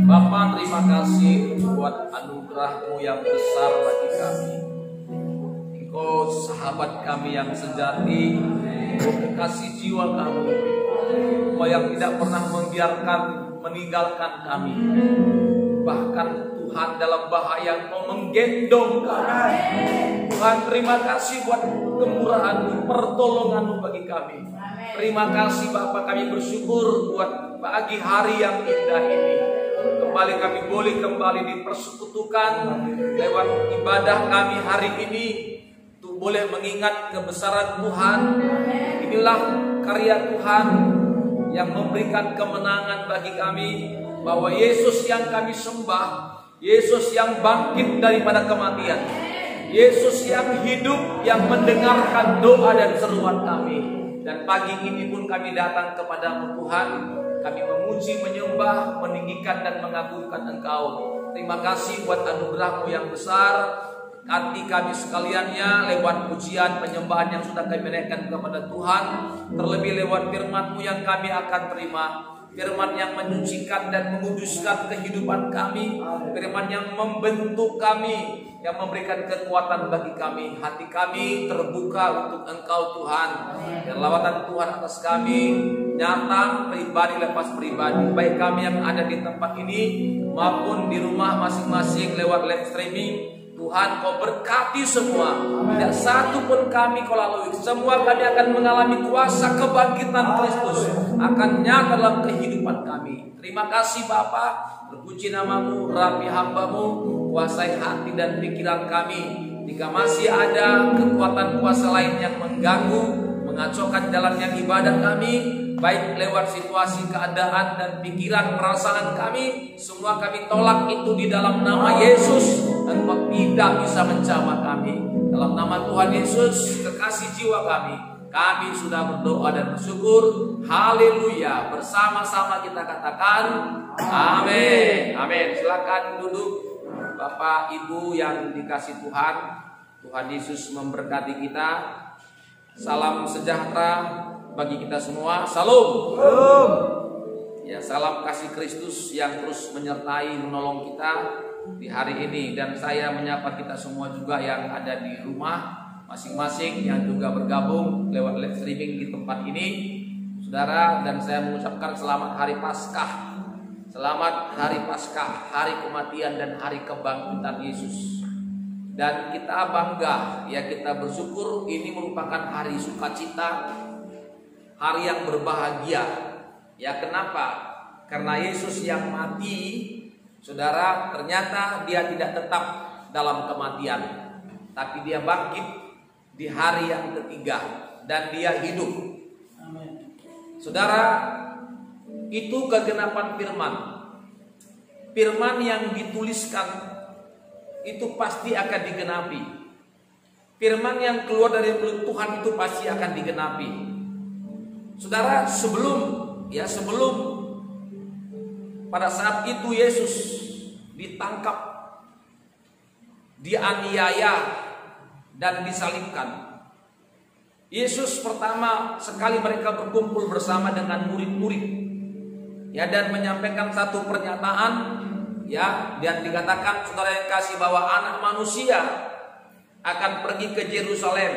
Bapa, terima kasih buat anugerah-Mu yang besar bagi kami. Engkau sahabat kami yang sejati, Engkau kekasih jiwa kami, Engkau yang tidak pernah membiarkan meninggalkan kami. Bahkan Tuhan dalam bahaya Engkau menggendong kami. Tuhan, terima kasih buat kemurahan-Mu, pertolongan-Mu bagi kami. Terima kasih Bapa, kami bersyukur buat pagi hari yang indah ini. Kembali kami boleh kembali dipersekutukan lewat ibadah kami hari ini, untuk boleh mengingat kebesaran Tuhan. Inilah karya Tuhan yang memberikan kemenangan bagi kami, bahwa Yesus yang kami sembah, Yesus yang bangkit daripada kematian, Yesus yang hidup, yang mendengarkan doa dan seruan kami. Dan pagi ini pun kami datang kepada-Mu Tuhan. Kami memuji, menyembah, meninggikan dan mengagungkan Engkau. Terima kasih buat anugerah-Mu yang besar. Hati kami sekaliannya lewat pujian penyembahan yang sudah kami naikkan kepada Tuhan. Terlebih lewat firman-Mu yang kami akan terima. Firman yang menyucikan dan menguduskan kehidupan kami. Firman yang membentuk kami, yang memberikan kekuatan bagi kami. Hati kami terbuka untuk Engkau Tuhan. Dan lawatan Tuhan atas kami nyata, pribadi lepas pribadi, baik kami yang ada di tempat ini maupun di rumah masing-masing lewat live streaming. Tuhan, Kau berkati semua. Tidak satu pun kami Kau lalui. Semua kami akan mengalami kuasa kebangkitan Kristus, akan nyata dalam kehidupan kami. Terima kasih Bapa. Terpuji nama-Mu, rapi hamba-Mu, kuasai hati dan pikiran kami. Jika masih ada kekuatan kuasa lain yang mengganggu, mengacaukan jalannya ibadah kami, baik lewat situasi, keadaan, dan pikiran, perasaan kami, semua kami tolak itu di dalam nama Yesus. Dan Kau tidak bisa menjamah kami. Dalam nama Tuhan Yesus, kekasih jiwa kami sudah berdoa dan bersyukur. Haleluya. Bersama-sama kita katakan amin. Amin. Silakan duduk Bapak Ibu yang dikasih Tuhan. Tuhan Yesus memberkati kita. Salam sejahtera bagi kita semua. Salam. Ya, salam kasih Kristus yang terus menyertai, menolong kita di hari ini. Dan saya menyapa kita semua juga yang ada di rumah masing-masing, yang juga bergabung lewat live streaming di tempat ini, saudara. Dan saya mengucapkan selamat hari Paskah. Selamat hari Paskah, hari kematian dan hari kebangkitan Yesus. Dan kita bangga, ya, kita bersyukur. Ini merupakan hari sukacita, hari yang berbahagia. Ya, kenapa? Karena Yesus yang mati, saudara, ternyata Dia tidak tetap dalam kematian, tapi Dia bangkit di hari yang ketiga dan Dia hidup. Amin. Saudara, itu kegenapan firman. Firman yang dituliskan itu pasti akan digenapi. Firman yang keluar dari mulut Tuhan itu pasti akan digenapi. Saudara, sebelum pada saat itu Yesus ditangkap, dianiaya dan disalibkan, Yesus pertama sekali mereka berkumpul bersama dengan murid-murid, ya, dan menyampaikan satu pernyataan, ya, dan dikatakan, saudara yang kasih, bahwa Anak Manusia akan pergi ke Yerusalem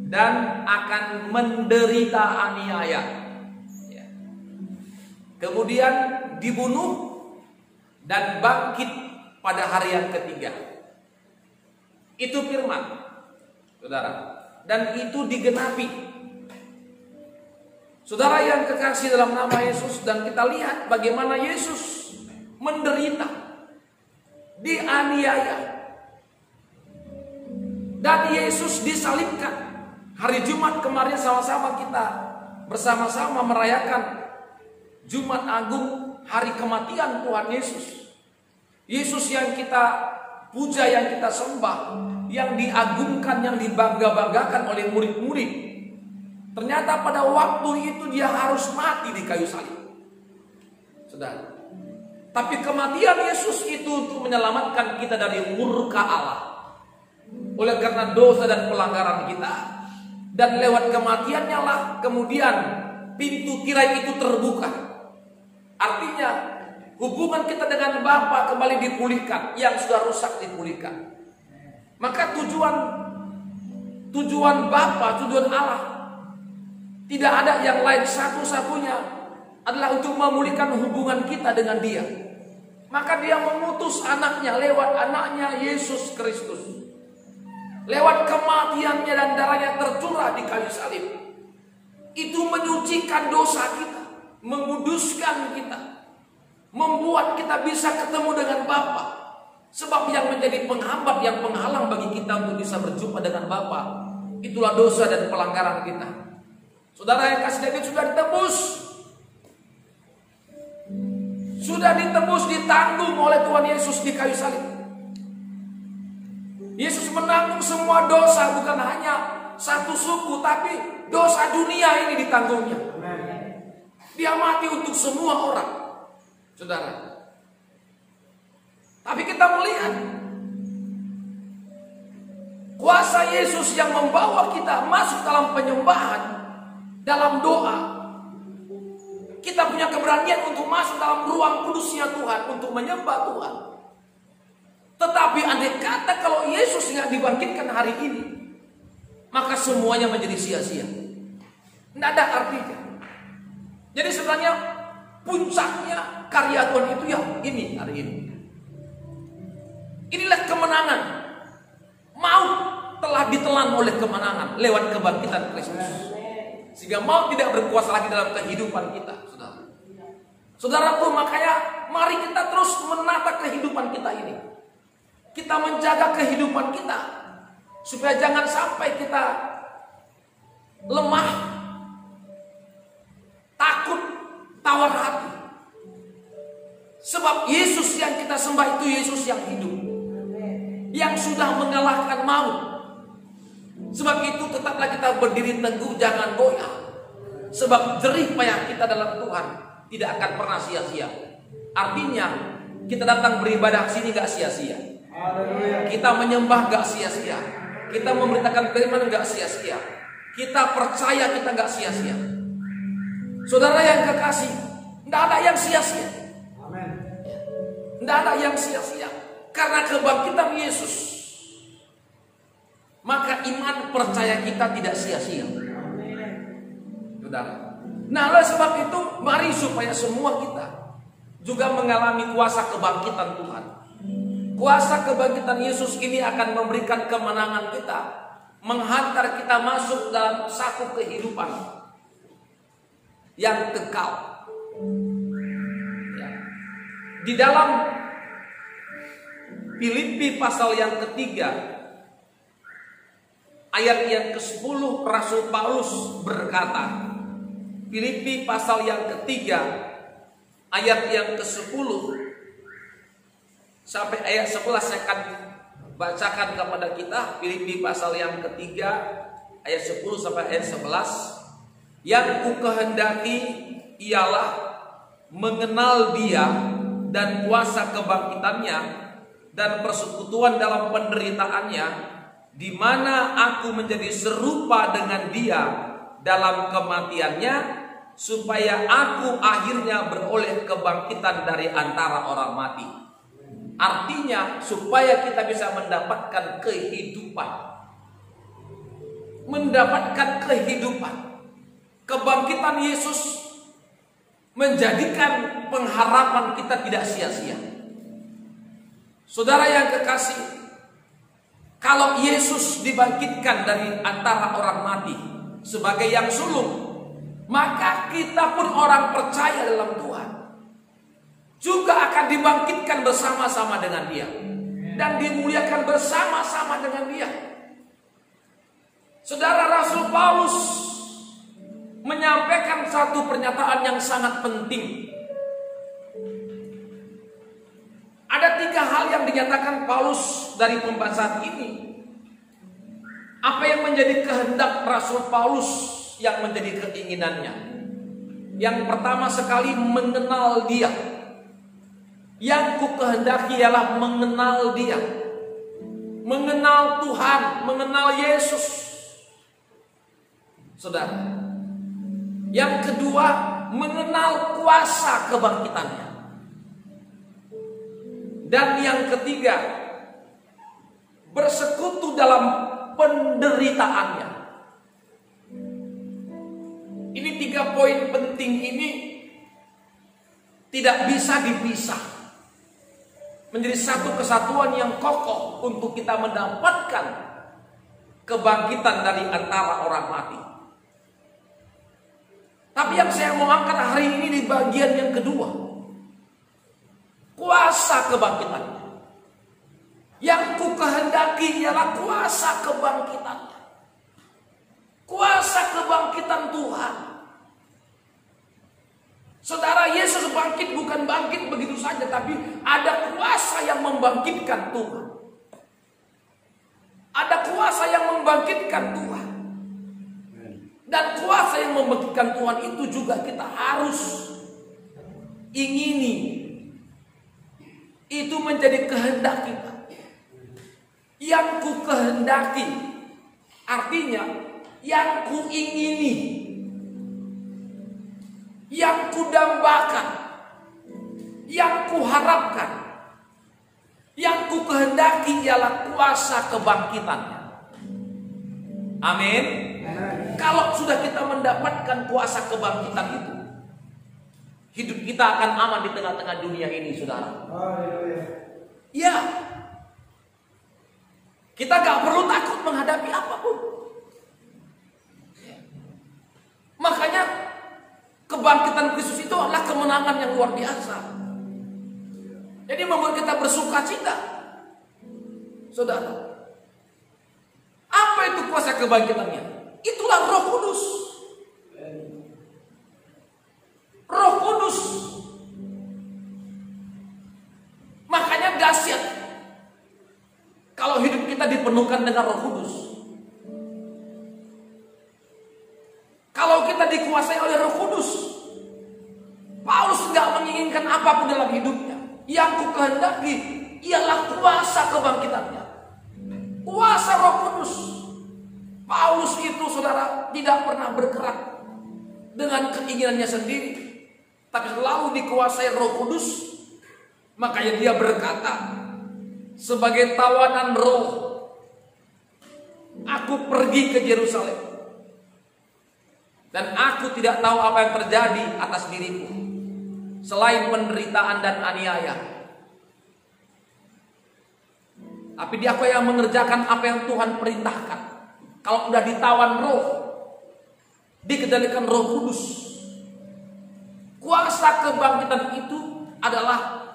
dan akan menderita aniaya, kemudian dibunuh dan bangkit pada hari yang ketiga. Itu firman, saudara, dan itu digenapi. Saudara yang kekasih dalam nama Yesus, dan kita lihat bagaimana Yesus menderita, dianiaya, dan Yesus disalibkan. Hari Jumat kemarin sama-sama kita bersama-sama merayakan Jumat Agung, hari kematian Tuhan Yesus. Yesus yang kita puja, yang kita sembah, yang diagungkan, yang dibangga-banggakan oleh murid-murid. Ternyata pada waktu itu Dia harus mati di kayu salib, saudara. Tapi kematian Yesus itu untuk menyelamatkan kita dari murka Allah, oleh karena dosa dan pelanggaran kita. Dan lewat kematiannya lah kemudian pintu tirai itu terbuka. Artinya Hubungan kita dengan Bapa kembali dipulihkan, yang sudah rusak dipulihkan. Maka tujuan Bapa, tujuan Allah, tidak ada yang lain, satu-satunya adalah untuk memulihkan hubungan kita dengan Dia. Maka Dia mengutus anaknya lewat anaknya Yesus Kristus. Lewat kematiannya dan darahnya tercurah di kayu salib. Itu menyucikan dosa kita, menguduskan kita, membuat kita bisa ketemu dengan Bapa. Sebab yang menjadi penghambat, yang penghalang bagi kita untuk bisa berjumpa dengan Bapa, itulah dosa dan pelanggaran kita. Saudara yang kasih David, sudah ditebus. Sudah ditebus, ditanggung oleh Tuhan Yesus di kayu salib. Yesus menanggung semua dosa, bukan hanya satu suku, tapi dosa dunia ini ditanggungnya. Dia mati untuk semua orang, saudara. Tapi kita melihat kuasa Yesus yang membawa kita masuk dalam penyembahan, dalam doa. Kita punya keberanian untuk masuk dalam ruang kudusnya Tuhan, untuk menyembah Tuhan. Tetapi andai kata kalau Yesus nggak dibangkitkan hari ini, maka semuanya menjadi sia-sia. Tidak ada artinya. Jadi sebenarnya puncaknya karya Tuhan itu ya ini hari ini. Inilah kemenangan. Maut telah ditelan oleh kemenangan lewat kebangkitan Kristus. Sehingga maut tidak berkuasa lagi dalam kehidupan kita, saudara. Saudaraku, makanya mari kita terus menata kehidupan kita ini. Kita menjaga kehidupan kita supaya jangan sampai kita lemah, takut, tawar hati. Sebab Yesus yang kita sembah itu Yesus yang hidup, yang sudah mengalahkan maut. Sebab itu tetaplah kita berdiri teguh, jangan goyah. Sebab jerih payah kita dalam Tuhan tidak akan pernah sia-sia. Artinya kita datang beribadah sini gak sia-sia. Kita menyembah gak sia-sia. Kita memberitakan firman gak sia-sia. Kita percaya kita gak sia-sia. Saudara yang kekasih, tidak ada yang sia-sia. Tidak ada yang sia-sia. Karena kebangkitan Yesus, maka iman percaya kita tidak sia-sia. Saudara. Nah, oleh sebab itu mari supaya semua kita juga mengalami kuasa kebangkitan Tuhan. Kuasa kebangkitan Yesus ini akan memberikan kemenangan kita, menghantar kita masuk dalam satu kehidupan yang kekal. Ya. Di dalam Filipi pasal yang ketiga, ayat yang ke-10, Rasul Paulus berkata, Filipi pasal yang ketiga, ayat yang ke-10 sampai ayat 11 saya akan bacakan kepada kita. Filipi pasal yang ketiga, ayat 10 sampai ayat 11. Yang kukehendaki ialah mengenal Dia dan kuasa kebangkitannya dan persekutuan dalam penderitaannya, di mana aku menjadi serupa dengan Dia dalam kematiannya, supaya aku akhirnya beroleh kebangkitan dari antara orang mati. Artinya supaya kita bisa mendapatkan kehidupan. Mendapatkan kehidupan. Kebangkitan Yesus menjadikan pengharapan kita tidak sia-sia. Saudara yang kekasih, kalau Yesus dibangkitkan dari antara orang mati sebagai yang sulung, maka kita pun orang percaya dalam Tuhan juga akan dibangkitkan bersama-sama dengan Dia dan dimuliakan bersama-sama dengan Dia. Saudara, Rasul Paulus menyampaikan satu pernyataan yang sangat penting. Ada 3 hal yang dinyatakan Paulus dari pembahasan ini. Apa yang menjadi kehendak Rasul Paulus yang menjadi keinginannya? Yang pertama sekali, mengenal Dia. Yang ku kehendaki ialah mengenal Dia, mengenal Tuhan, mengenal Yesus. Saudara, yang kedua, mengenal kuasa kebangkitannya. Dan yang ketiga, bersekutu dalam penderitaannya. Ini 3 poin penting ini tidak bisa dipisah, menjadi satu kesatuan yang kokoh untuk kita mendapatkan kebangkitan dari antara orang mati. Tapi yang saya mau angkat hari ini di bagian yang kedua, kuasa kebangkitannya. Yang ku kehendaki ialah kuasa kebangkitannya. Kuasa kebangkitan Tuhan. Saudara, Yesus bangkit bukan bangkit begitu saja, tapi ada kuasa yang membangkitkan Tuhan. Ada kuasa yang membangkitkan Tuhan. Dan kuasa yang membangkitkan Tuhan itu juga kita harus ingini. Itu menjadi kehendak kita. Yang ku kehendaki, artinya yang ku ingini, yang ku dambakan, yang ku harapkan, yang ku kehendaki ialah kuasa kebangkitannya. Amin. Kalau sudah kita mendapatkan kuasa kebangkitan itu, hidup kita akan aman di tengah-tengah dunia ini, saudara. Ya, kita gak perlu takut menghadapi apapun. Makanya kebangkitan Kristus itu adalah kemenangan yang luar biasa. Jadi membuat kita bersuka cita, saudara. Apa itu kuasa kebangkitannya? Itulah Roh Kudus. Roh Kudus. Makanya dahsyat kalau hidup kita dipenuhkan dengan Roh Kudus. Kalau kita dikuasai oleh Roh Kudus, Paulus tidak menginginkan apapun dalam hidupnya. Yang ku kehendaki ialah kuasa kebangkitannya. Kuasa Roh Kudus. Paulus itu, saudara, tidak pernah bergerak dengan keinginannya sendiri, tapi selalu dikuasai Roh Kudus. Makanya dia berkata, sebagai tawanan roh, aku pergi ke Yerusalem, dan aku tidak tahu apa yang terjadi atas diriku selain penderitaan dan aniaya. Tapi dia aku yang mengerjakan apa yang Tuhan perintahkan. Kalau sudah ditawan roh, dikendalikan Roh Kudus, kuasa kebangkitan itu adalah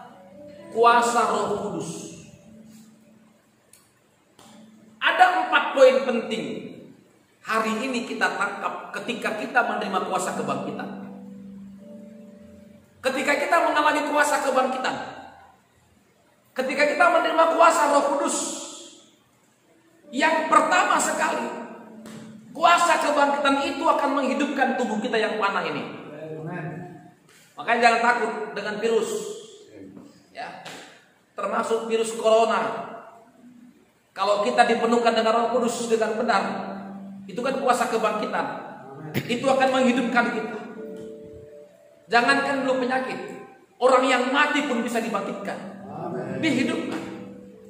kuasa Roh Kudus. Ada 4 poin penting hari ini kita tangkap ketika kita menerima kuasa kebangkitan. Ketika kita mengalami kuasa kebangkitan, ketika kita menerima kuasa Roh Kudus, yang pertama sekali, kuasa kebangkitan itu akan menghidupkan tubuh kita yang panah ini. Makanya jangan takut dengan virus, ya, termasuk virus corona. Kalau kita dipenuhkan dengan Roh Kudus dengan benar, itu kan kuasa kebangkitan. Itu akan menghidupkan kita. Jangankan belum penyakit, orang yang mati pun bisa dibangkitkan, dihidupkan.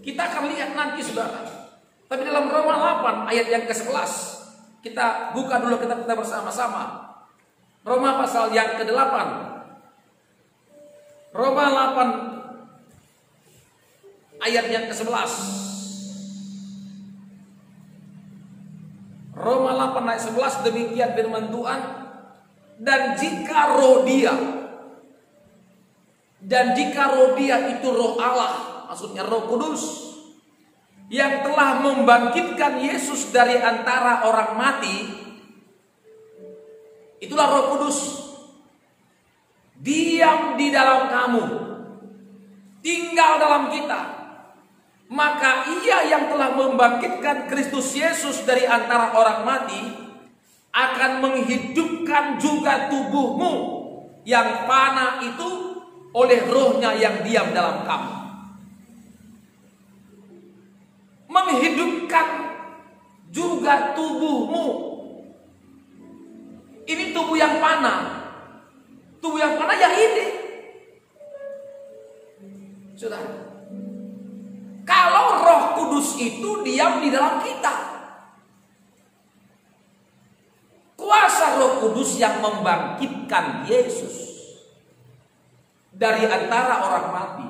Kita akan lihat nanti, saudara. Tapi dalam Roma 8 ayat yang ke-11, kita buka dulu, kita bersama-sama. Roma pasal yang ke-8. Roma 8 ayat yang ke-11. Roma 8 ayat 11, demikian firman Tuhan. Dan jika roh dia itu roh Allah, maksudnya Roh Kudus, yang telah membangkitkan Yesus dari antara orang mati, itulah Roh Kudus, diam di dalam kamu, tinggal dalam kita, maka Ia yang telah membangkitkan Kristus Yesus dari antara orang mati akan menghidupkan juga tubuhmu yang panah itu oleh Roh-Nya yang diam dalam kamu. Menghidupkan juga tubuhmu. Ini tubuh yang panah. Tubuh yang panah yang ini, saudara. Kalau Roh Kudus itu diam di dalam kita. Kuasa Roh Kudus yang membangkitkan Yesus dari antara orang mati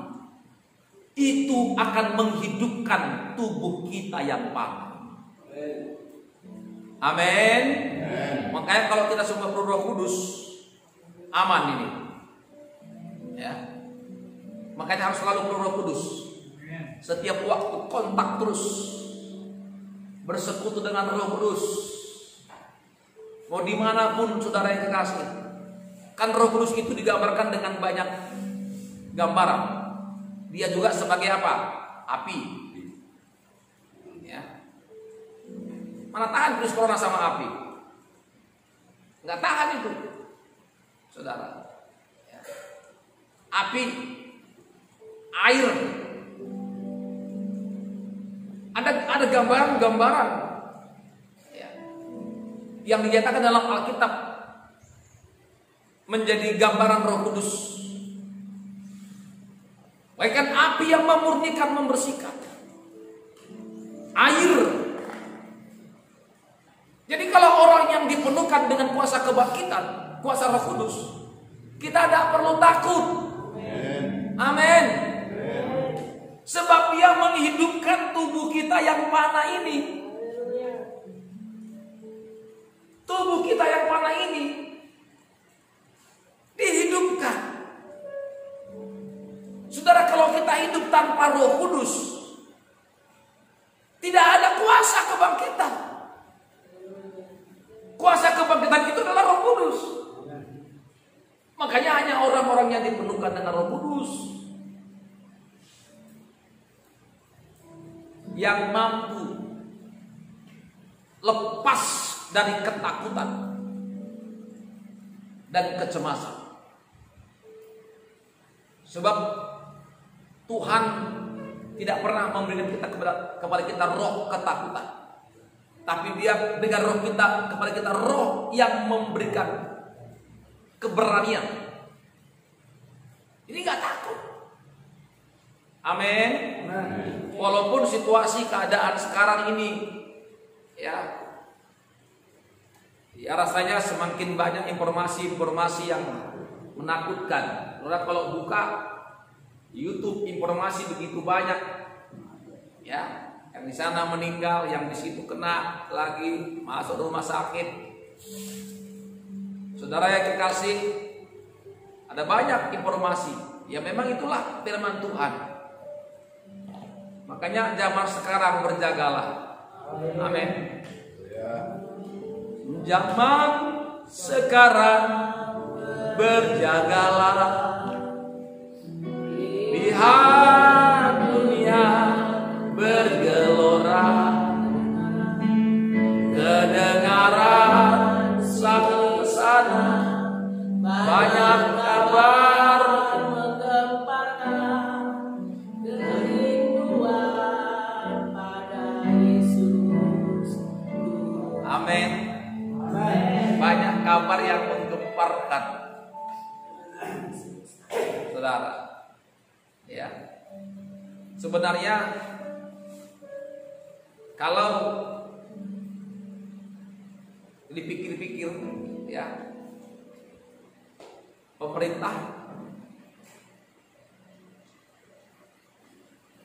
itu akan menghidupkan tubuh kita yang mati. Amin. Makanya kalau kita semua perlu Roh Kudus, aman ini. Ya. Makanya harus selalu perlu Roh Kudus. Setiap waktu kontak terus, bersekutu dengan Roh Kudus. Mau dimanapun saudara yang kekasih, kan Roh Kudus itu digambarkan dengan banyak gambaran. Dia juga sebagai apa? Api. Ya. Mana tahan virus corona sama api? Nggak tahan itu, saudara. Ya. Api, air. Ada gambaran-gambaran ya, yang dinyatakan dalam Alkitab menjadi gambaran Roh Kudus. Bahkan api yang memurnikan, membersihkan. Air. Jadi kalau orang yang dipenuhkan dengan kuasa kebangkitan, kuasa Roh Kudus, kita tidak perlu takut. Amin. Sebab dia menghidupkan tubuh kita yang panah ini. Tubuh kita yang panah ini dihidupkan. Saudara, kalau kita hidup tanpa Roh Kudus, tidak ada kuasa kebangkitan. Kuasa kebangkitan itu adalah Roh Kudus. Makanya hanya orang-orang yang dipenuhkan dengan Roh Kudus yang mampu lepas dari ketakutan dan kecemasan. Sebab Tuhan tidak pernah memberikan kita kepada kita roh ketakutan, tapi Dia dengan roh kita kepada kita roh yang memberikan keberanian. Ini nggak takut. Amin. Walaupun situasi keadaan sekarang ini ya rasanya semakin banyak informasi-informasi yang menakutkan. Saudara kalau buka YouTube informasi begitu banyak ya, yang di sana meninggal, yang di situ kena lagi masuk rumah sakit. Saudara yang kekasih, ada banyak informasi. Ya memang itulah firman Tuhan. Makanya zaman sekarang berjagalah. Amin. Zaman sekarang berjagalah. Lihat dunia bergelora, kedengaran sana sana banyak kabar menggemparkan kerinduan pada Yesus. Amin. Banyak kabar yang menggemparkan, saudara. Ya, sebenarnya kalau dipikir-pikir, ya, pemerintah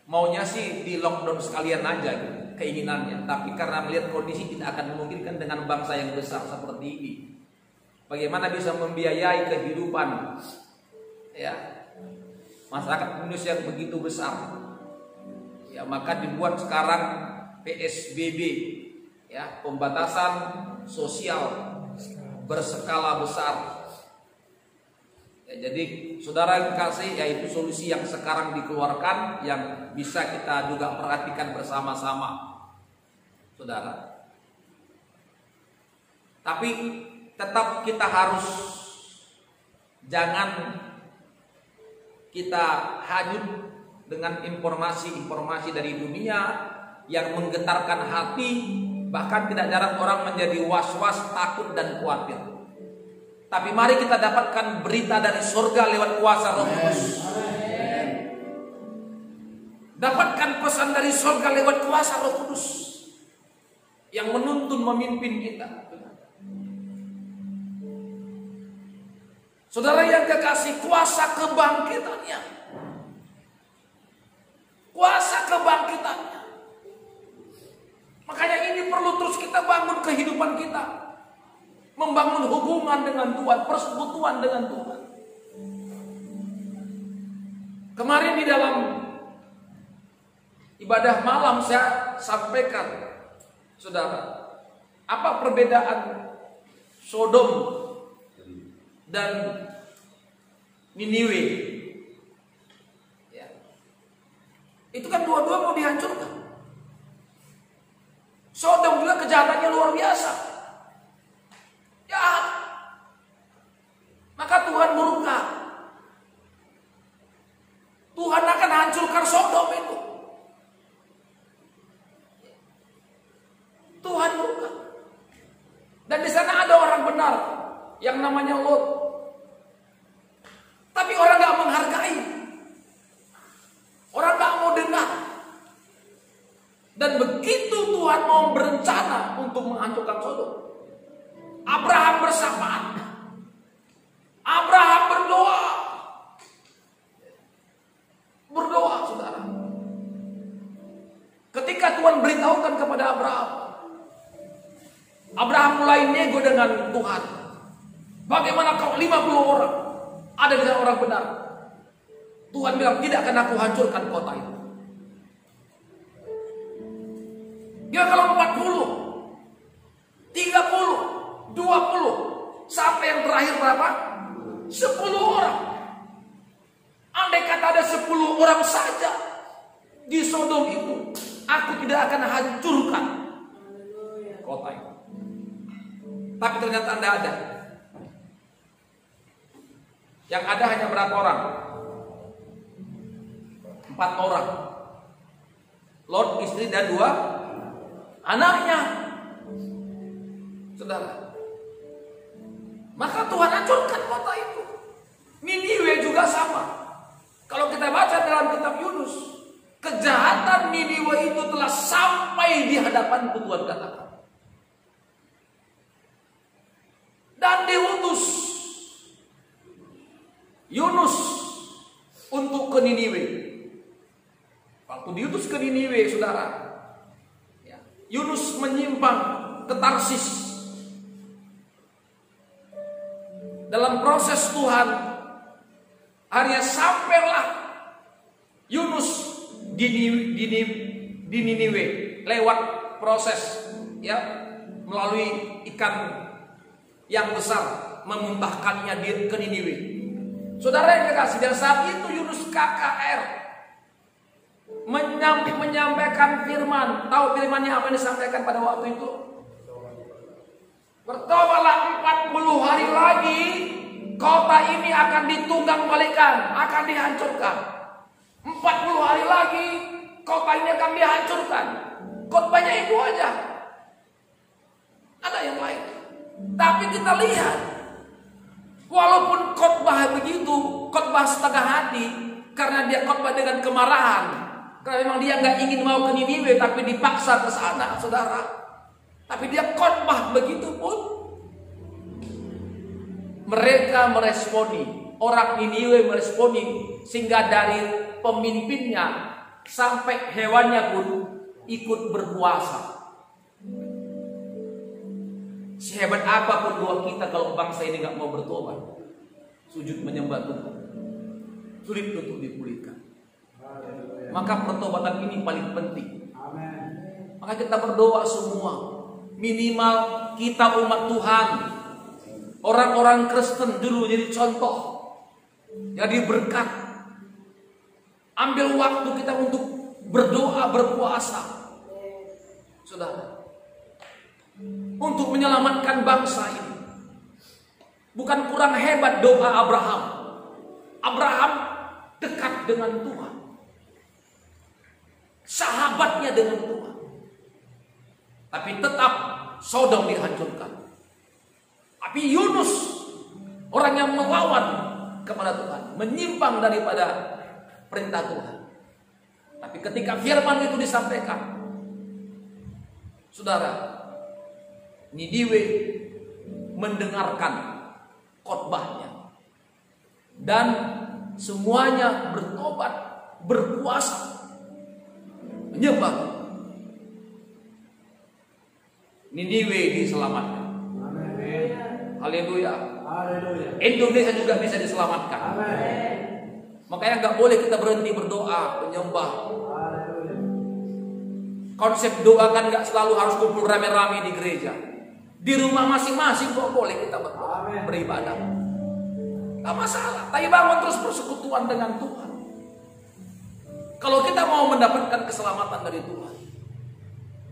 maunya sih di lockdown sekalian aja keinginannya, tapi karena melihat kondisi tidak akan memungkinkan dengan bangsa yang besar seperti ini. Bagaimana bisa membiayai kehidupan ya masyarakat Indonesia yang begitu besar? Ya maka dibuat sekarang PSBB, ya, pembatasan sosial berskala besar. Ya, jadi saudara kasih, yaitu solusi yang sekarang dikeluarkan yang bisa kita juga perhatikan bersama-sama, saudara. Tapi tetap kita harus jangan kita hanyut dengan informasi-informasi dari dunia yang menggetarkan hati. Bahkan tidak jarang orang menjadi was-was, takut dan khawatir. Tapi mari kita dapatkan berita dari surga lewat kuasa Roh Kudus. dapatkan pesan dari surga lewat kuasa Roh Kudus yang menuntun memimpin kita. Saudara yang kekasih, kuasa kebangkitannya. Kuasa kebangkitannya. Makanya ini perlu terus kita bangun kehidupan kita. Membangun hubungan dengan Tuhan, persekutuan dengan Tuhan. Kemarin di dalam ibadah malam saya sampaikan, saudara, apa perbedaan Sodom dan Niniwe? Ya. Itu kan dua-dua mau dihancurkan. Sodom juga kejahatannya luar biasa. Jahat. Maka Tuhan murka. Tuhan akan hancurkan Sodom itu. Tuhan murka. Dan di sana ada orang benar yang namanya Lot. Tapi orang gak menghargai. Orang gak mau dengar. Dan begitu Tuhan mau berencana untuk menghancurkan Sodom, Abraham bersamaan. Abraham berdoa. Berdoa, saudara. Ketika Tuhan beritahukan kepada Abraham, Abraham mulai nego dengan Tuhan. Bagaimana kalau 50 orang ada dengan orang benar? Tuhan bilang, tidak akan aku hancurkan kota itu. Dia kalau 40, 30, 20, sampai yang terakhir berapa? 10 orang. Andai kata ada 10 orang saja di Sodom itu, aku tidak akan hancurkan kota itu. Tapi ternyata tidak ada. Yang ada hanya berapa orang? 4 orang. Lot, istri dan 2 anaknya. Saudara, maka Tuhan hancurkan kota itu. Niniwe juga sama. Kalau kita baca dalam kitab Yunus, kejahatan Niniwe itu telah sampai di hadapan Tuhan, katakan. Dan diutus Yunus untuk ke Niniwe. Waktu diutus ke Niniwe, saudara, Yunus menyimpang ke Tarsis. Dalam proses Tuhan, akhirnya sampailah Yunus di Niniwe lewat proses, ya, melalui ikan yang besar memuntahkannya ke Niniwe. Saudara yang kekasih, dan saat itu Yunus KKR menyampaikan firman. Tahu firmannya apa yang disampaikan pada waktu itu? Bertobatlah 40 hari lagi, kota ini akan ditunggang balikan, akan dihancurkan. 40 hari lagi, kota ini akan dihancurkan. Khotbahnya itu aja. Ada yang lain. Tapi kita lihat, walaupun khotbah begitu, khotbah setengah hati, karena dia khotbah dengan kemarahan, karena memang dia nggak ingin mau ke Niniwe, tapi dipaksa ke sana, saudara. Tapi dia khotbah begitu pun, mereka meresponi, orang Niniwe meresponi, sehingga dari pemimpinnya sampai hewannya pun ikut berpuasa. Sehebat apapun doa kita, kalau bangsa ini nggak mau bertobat, sujud menyembah Tuhan, sulit untuk dipulihkan. Maka pertobatan ini paling penting. Maka kita berdoa semua, minimal kita umat Tuhan, orang-orang Kristen dulu jadi contoh, jadi berkat. Ambil waktu kita untuk berdoa, berpuasa, saudara, untuk menyelamatkan bangsa ini. Bukan kurang hebat doa Abraham. Abraham dekat dengan Tuhan, sahabatnya dengan Tuhan, tapi tetap Sodom dihancurkan. Tapi Yunus, orang yang melawan kepada Tuhan, menyimpang daripada perintah Tuhan, Tapi ketika firman itu disampaikan, saudara, Niniwe mendengarkan khotbahnya dan semuanya bertobat, berpuasa, menyembah. Niniwe diselamatkan. Haleluya. Indonesia juga bisa diselamatkan. Makanya nggak boleh kita berhenti berdoa, menyembah. Konsep doa kan nggak selalu harus kumpul rame-rame di gereja. Di rumah masing-masing kok boleh kita berdoa, beribadah. Gak masalah. Tapi bangun terus persekutuan dengan Tuhan. Kalau kita mau mendapatkan keselamatan dari Tuhan,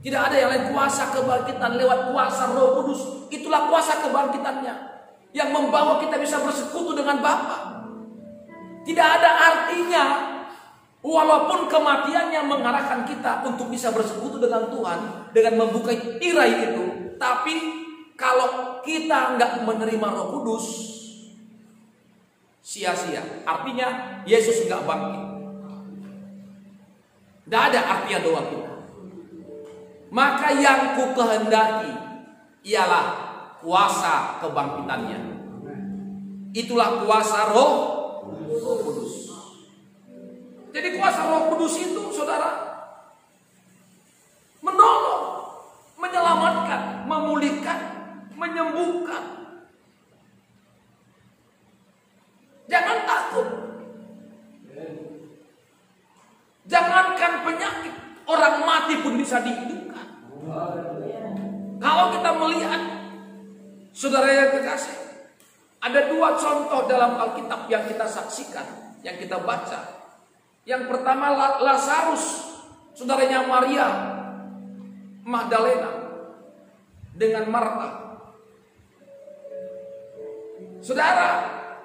tidak ada yang lain. Kuasa kebangkitan lewat kuasa Roh Kudus, itulah kuasa kebangkitannya yang membawa kita bisa bersekutu dengan Bapa. Tidak ada artinya walaupun kematiannya mengarahkan kita untuk bisa bersekutu dengan Tuhan dengan membuka tirai itu, tapi kalau kita nggak menerima Roh Kudus, sia-sia. Artinya Yesus nggak bangkit. Tidak ada artinya doa kita. Maka yang ku kehendaki ialah kuasa kebangkitannya. Itulah kuasa Roh Kudus. Jadi kuasa Roh Kudus itu, saudara, menolong, menyelamatkan, memulihkan, menyembuhkan. Jangan takut. Jangankan penyakit, orang mati pun bisa dihidupkan. Kalau kita melihat, saudara yang kekasih, ada dua contoh dalam Alkitab yang kita saksikan, yang kita baca. Yang pertama Lazarus, saudaranya Maria Magdalena dengan Marta. Saudara,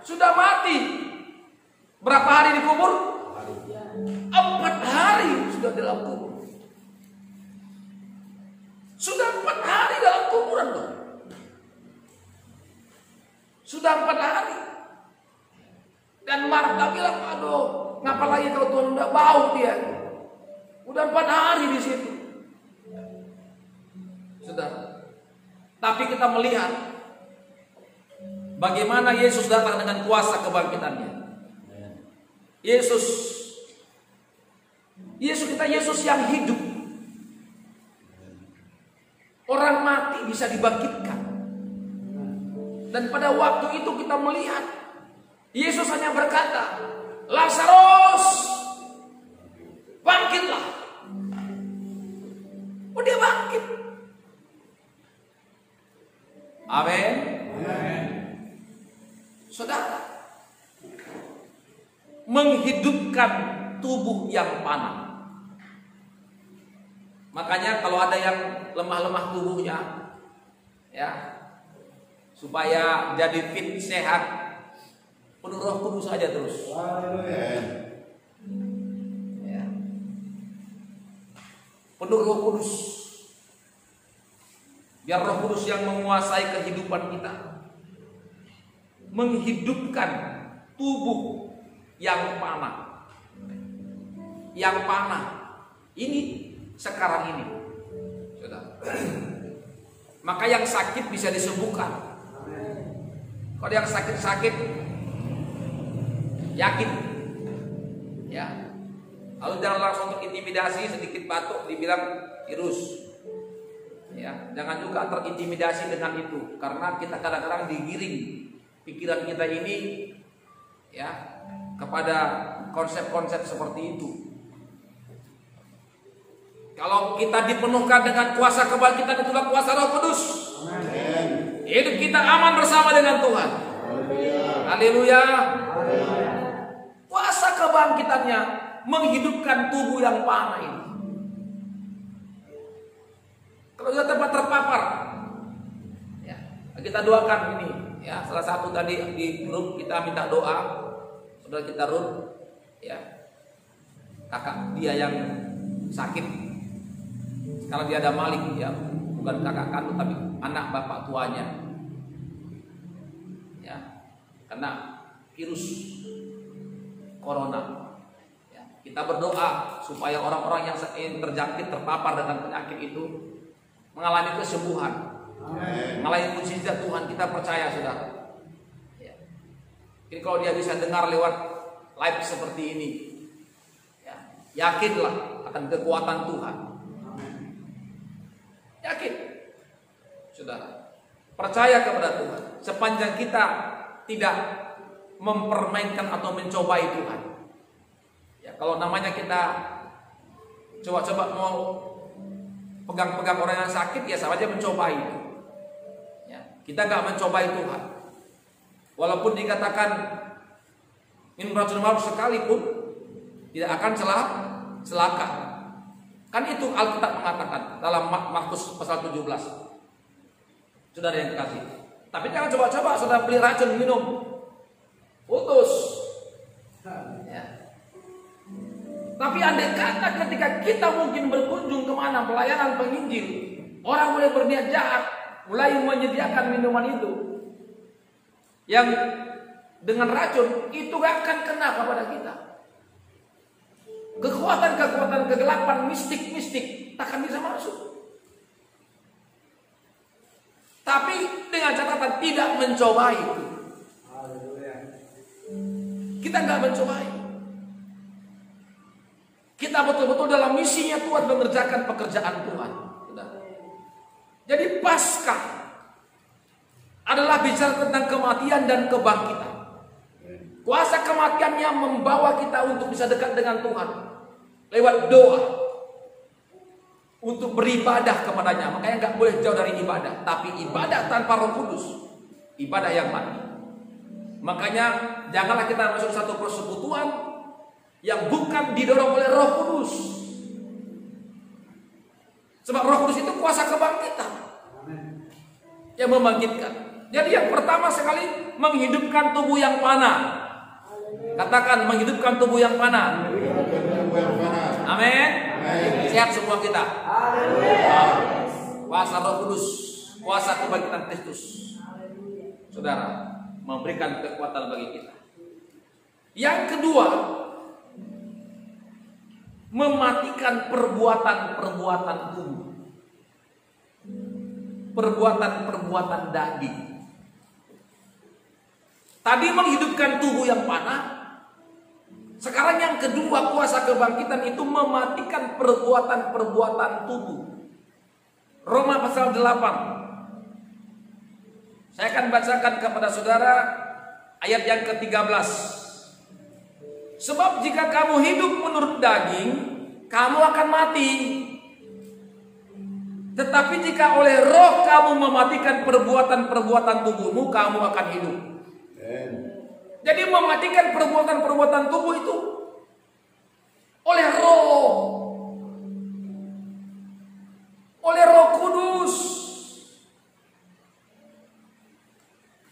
sudah mati. Berapa hari dikubur? 4 hari sudah dalam kubur. Sudah 4 hari dalam kuburan dong. Sudah 4 hari. Dan Marta bilang, aduh, ngapa lagi kalau Tuhan udah bau dia. Udah 4 hari di situ. Sudah. Tapi kita melihat bagaimana Yesus datang dengan kuasa kebangkitannya. Yesus kita Yesus yang hidup. Orang mati bisa dibangkitkan. Dan pada waktu itu kita melihat Yesus hanya berkata, Lazarus, bangkitlah. Oh, dia bangkit. Amin. Saudara, menghidupkan tubuh yang panah. Makanya kalau ada yang lemah-lemah tubuhnya, ya, supaya jadi fit, sehat, penuh Roh Kudus saja terus. Ya. Penuh Roh Kudus. Biar Roh Kudus yang menguasai kehidupan kita, menghidupkan tubuh yang panah. Yang panah ini sekarang ini, saudara. Maka yang sakit bisa disembuhkan. Kalau yang sakit-sakit, yakin, ya. Lalu jangan langsung terintimidasi, sedikit batuk dibilang virus. Ya, jangan juga terintimidasi dengan itu, karena kita kadang-kadang digiring pikiran kita ini, ya, kepada konsep-konsep seperti itu. Kalau kita dipenuhkan dengan kuasa kebangkitan, itulah kuasa Roh Kudus. Amen. Hidup kita aman bersama dengan Tuhan. Haleluya. Kuasa kebangkitannya menghidupkan tubuh yang panah ini. Kalau sudah tempat terpapar, ya, kita doakan ini. Ya, salah satu tadi di grup kita minta doa, saudara kita Ruth, ya, kakak dia yang sakit. Kalau dia ada Malik, ya, bukan kakak kandung tapi anak bapak tuanya, ya, kena virus corona, ya, Kita berdoa supaya orang-orang yang terjangkit, terpapar dengan penyakit itu mengalami kesembuhan, mengalami mukjizat Tuhan. Kita percaya, saudara. Ya. Jadi kalau dia bisa dengar lewat live seperti ini, ya, yakinlah akan kekuatan Tuhan. Yakin, saudara. Percaya kepada Tuhan. Sepanjang kita tidak mempermainkan atau mencobai Tuhan. Ya, kalau namanya kita coba-coba mau pegang-pegang orang yang sakit, ya sama aja mencobai. Ya, kita gak mencobai Tuhan. Walaupun dikatakan minum racun maut sekalipun tidak akan celaka. Kan itu Alkitab mengatakan dalam Markus pasal 17. Saudara yang kekasih. Tapi jangan coba-coba saudara beli racun minum. Putus. Ya. Tapi andai kata ketika kita mungkin berkunjung kemana pelayanan penginjil, orang mulai berniat jahat, mulai menyediakan minuman itu yang dengan racun, itu gak akan kena kepada kita. Kekuatan-kekuatan kegelapan mistik-mistik takkan bisa masuk. Tapi dengan catatan tidak mencobai. Kita nggak mencobai. Kita betul-betul dalam misinya Tuhan mengerjakan pekerjaan Tuhan. Jadi Paskah adalah bicara tentang kematian dan kebangkitan. Kuasa kematian yang membawa kita untuk bisa dekat dengan Tuhan lewat doa, untuk beribadah kepadanya. Makanya nggak boleh jauh dari ibadah. Tapi ibadah tanpa Roh Kudus, ibadah yang mati. Makanya janganlah kita masuk satu persekutuan yang bukan didorong oleh Roh Kudus. Sebab Roh Kudus itu kuasa kebangkitan yang membangkitkan. Jadi yang pertama sekali menghidupkan tubuh yang panah. Katakan menghidupkan tubuh yang panah. Amin. Siap semua kita. Kuasa Roh Kudus, kuasa kebangkitan Kristus, saudara, memberikan kekuatan bagi kita. Yang kedua, mematikan perbuatan-perbuatan tubuh, perbuatan-perbuatan daging. Tadi menghidupkan tubuh yang panah. Sekarang yang kedua, kuasa kebangkitan itu mematikan perbuatan-perbuatan tubuh. Roma pasal 8. Saya akan bacakan kepada saudara ayat yang ke-13. Sebab jika kamu hidup menurut daging, kamu akan mati. Tetapi jika oleh Roh kamu mematikan perbuatan-perbuatan tubuhmu, kamu akan hidup. Jadi mematikan perbuatan-perbuatan tubuh itu oleh Roh, oleh Roh Kudus.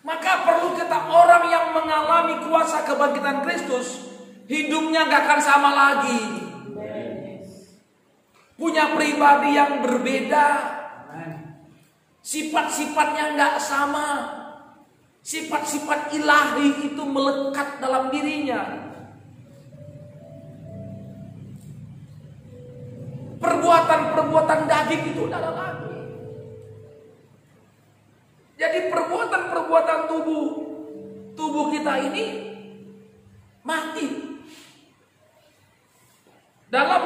Maka perlu kita orang yang mengalami kuasa kebangkitan Kristus, hidupnya gak akan sama lagi. Punya pribadi yang berbeda, sifat-sifatnya gak sama. Sifat-sifat ilahi itu melekat dalam dirinya. Perbuatan-perbuatan daging itu tidak ada lagi. Jadi perbuatan-perbuatan tubuh kita ini mati. Dalam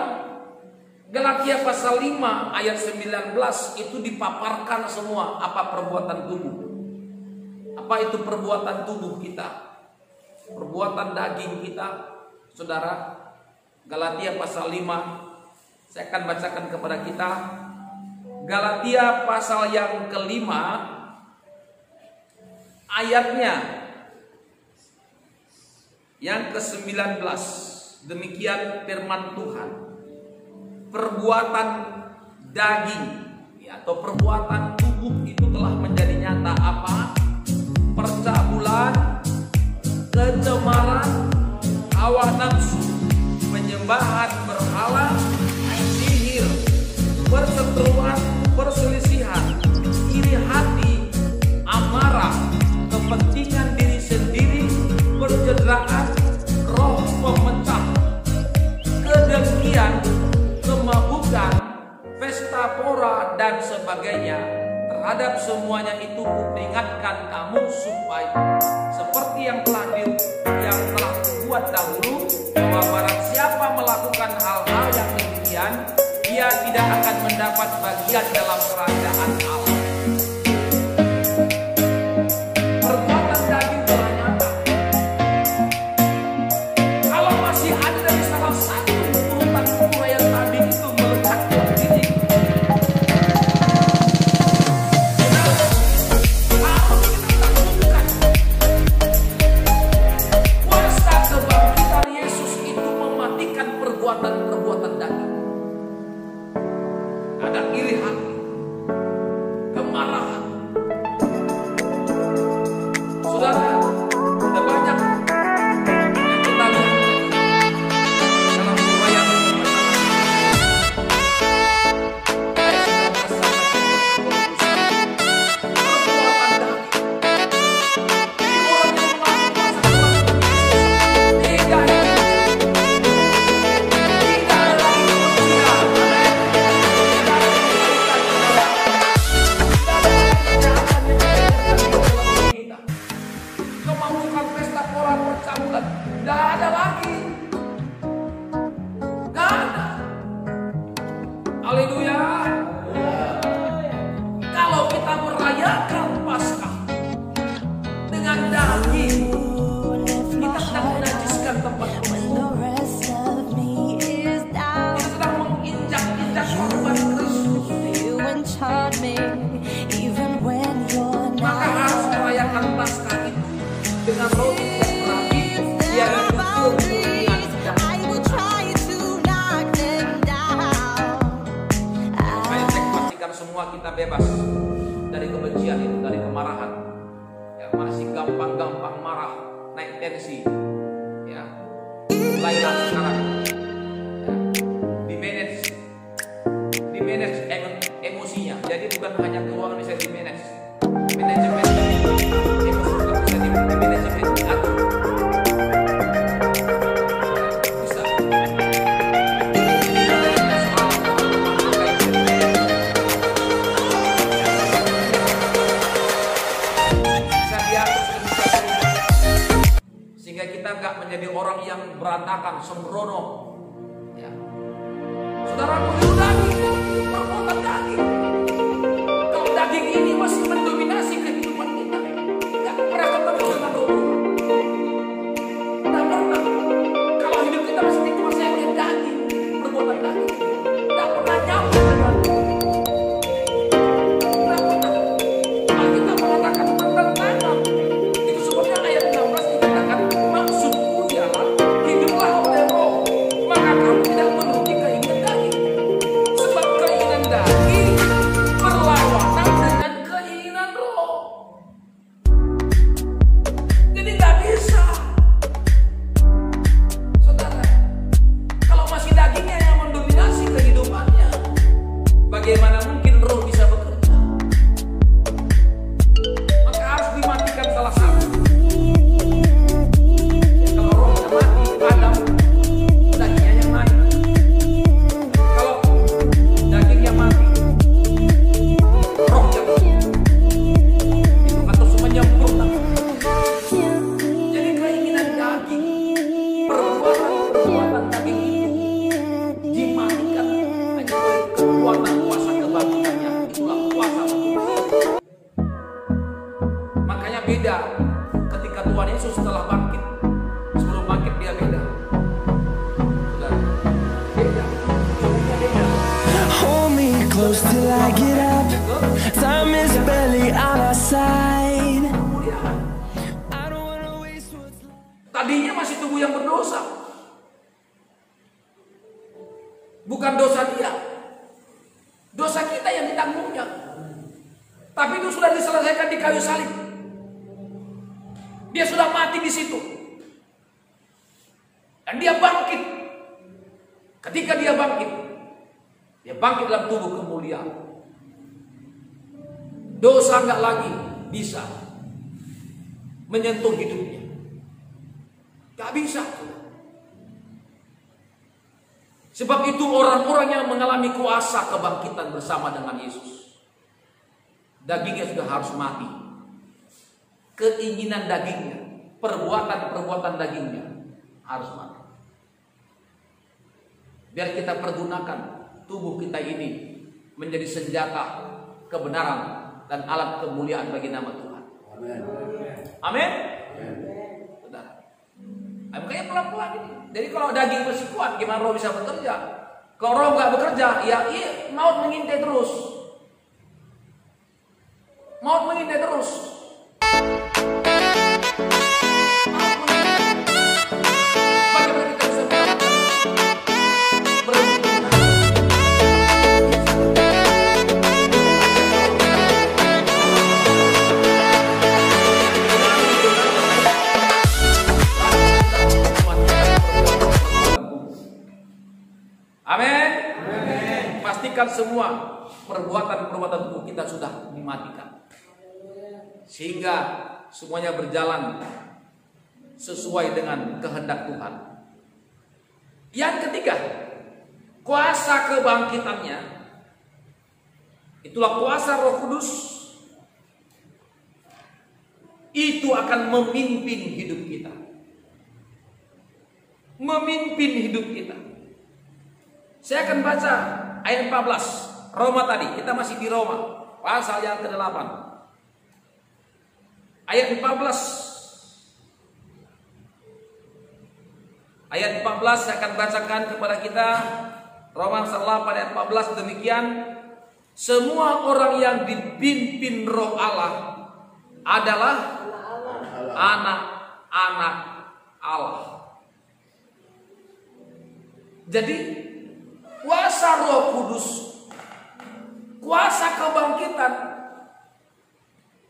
Galatia pasal 5 ayat 19 itu dipaparkan semua apa perbuatan tubuh. Apa itu perbuatan tubuh kita? Perbuatan daging kita, saudara. Galatia pasal 5. Saya akan bacakan kepada kita. Galatia pasal yang ke-5 ayatnya yang ke-19. Demikian firman Tuhan. Perbuatan daging atau perbuatan tubuh itu telah menjadi nyata apa? Percabulan, kecemaran, hawa nafsu, penyembahan berhala, sihir, perseteruan, perselisihan, iri hati, amarah, kepentingan diri sendiri, pencederaan, roh pemecah, metafora dan sebagainya. Terhadap semuanya itu kuperingatkan kamu supaya seperti yang telah dibuat dahulu, bahwa barang siapa melakukan hal-hal yang demikian, ia tidak akan mendapat bagian dalam kerajaan Allah. Perbuatan daging telah nyata. Kalau masih ada dari salah satu urutan uraian tadi itu melekat dalam diri, harus kita temukan kuasa kebangkitan Yesus itu mematikan perbuatan-perbuatan daging. Ada iri hati, kemarahan. Saudara, sudah banyak yang kita lihat dalam uraian kemampuan pesta pora percabulan, tidak ada lagi, tidak ada. Haleluya. Kalau kita merayakan Paskah dengan daging, kita sedang menajiskan tempat kudus. Kita sedang menginjak-injak korban Kristus. Maka harus merayakan Paskah itu dengan roti dan terapi, biar betul kemuliaan supaya saya pastikan semua kita bebas dari kebencian itu, dari kemarahan. Yang masih gampang-gampang marah, naik tensi, ya, mulailah sekarang, ya, di manage emosinya. Jadi bukan hanya keuangan bisa di manage, manajemen emosi juga bisa di manajemen diatur. Bisa. Bisa diatur sedemikian rupa sehingga kita nggak menjadi orang yang berantakan, sembrono. Ya. Saudaraku, itu daging, perbuatan daging. Kalau daging ini masih mendominasi kehidupan kita, nggak pernah ketemu dengan roh Tuhan. Nggak pernah. Kalau hidup kita masih dikuasai oleh daging, perbuatan daging, nggak pernah nyambung dengan Tuhan. Nggak pernah. Alkitab mengatakan bertentangan. Itu sebabnya ayat 16 dikatakan, maksudku ialah hiduplah oleh roh, maka kamu tidak menuruti keinginan daging. Sebab keinginan daging berlawanan dengan keinginan roh. Jadi nggak bisa. Saudara, kalau masih dagingnya yang mendominasi kehidupannya, bagaimana mungkin roh bisa bekerja? Maka harus dimatikan salah satu. Kalau rohnya mati, Adam, dagingnya yang naik. Kalau dagingnya mati, roh yang itu atau menyempurna. Jadi keinginan daging, perbuatan daging itu dimatikan hanya oleh kekuatan kuasa kebangkitannya. Itulah kuasa manusia. Makanya beda ketika Tuhan Yesus setelah bangkit. Sebelum bangkit dia beda. Saudara, beda. Hidupnya beda. Hold me close till I get up. Time is barely on our side. Kemuliaan. I don't wanna waste what's left. Tadinya masih tubuh yang berdosa. Bukan dosa dia. Dosa kita yang ditanggungnya. Tapi itu sudah diselesaikan di kayu salib. Dia sudah mati di situ. Dan dia bangkit. Ketika dia bangkit dalam tubuh kemuliaan. Dosa nggak lagi bisa menyentuh hidupnya. Gak bisa. Sebab itu orang-orang yang mengalami kuasa kebangkitan bersama dengan Yesus, dagingnya sudah harus mati. Keinginan dagingnya, perbuatan-perbuatan dagingnya harus mati. Biar kita pergunakan tubuh kita ini menjadi senjata kebenaran dan alat kemuliaan bagi nama Tuhan. Amin. Amin. Saudara. Makanya pelan-pelan ini. Jadi kalau daging masih kuat, gimana roh bisa bekerja? Kalau roh nggak bekerja, ya maut mengintai terus. Maut mengintai terus. Bagaimana kita bisa Amin. Pastikan semua perbuatan-perbuatan tubuh kita sudah dimatikan, sehingga semuanya berjalan sesuai dengan kehendak Tuhan. Yang ketiga, kuasa kebangkitannya, itulah kuasa Roh Kudus. Itu akan memimpin hidup kita. Memimpin hidup kita. Saya akan baca ayat 14 Roma tadi. Kita masih di Roma, pasal yang ke-8. Ayat 14. Ayat 14 saya akan bacakan kepada kita. Roma pasal 8 ayat 14 demikian. Semua orang yang dipimpin Roh Allah adalah anak-anak Allah. Jadi kuasa Roh Kudus, kuasa kebangkitan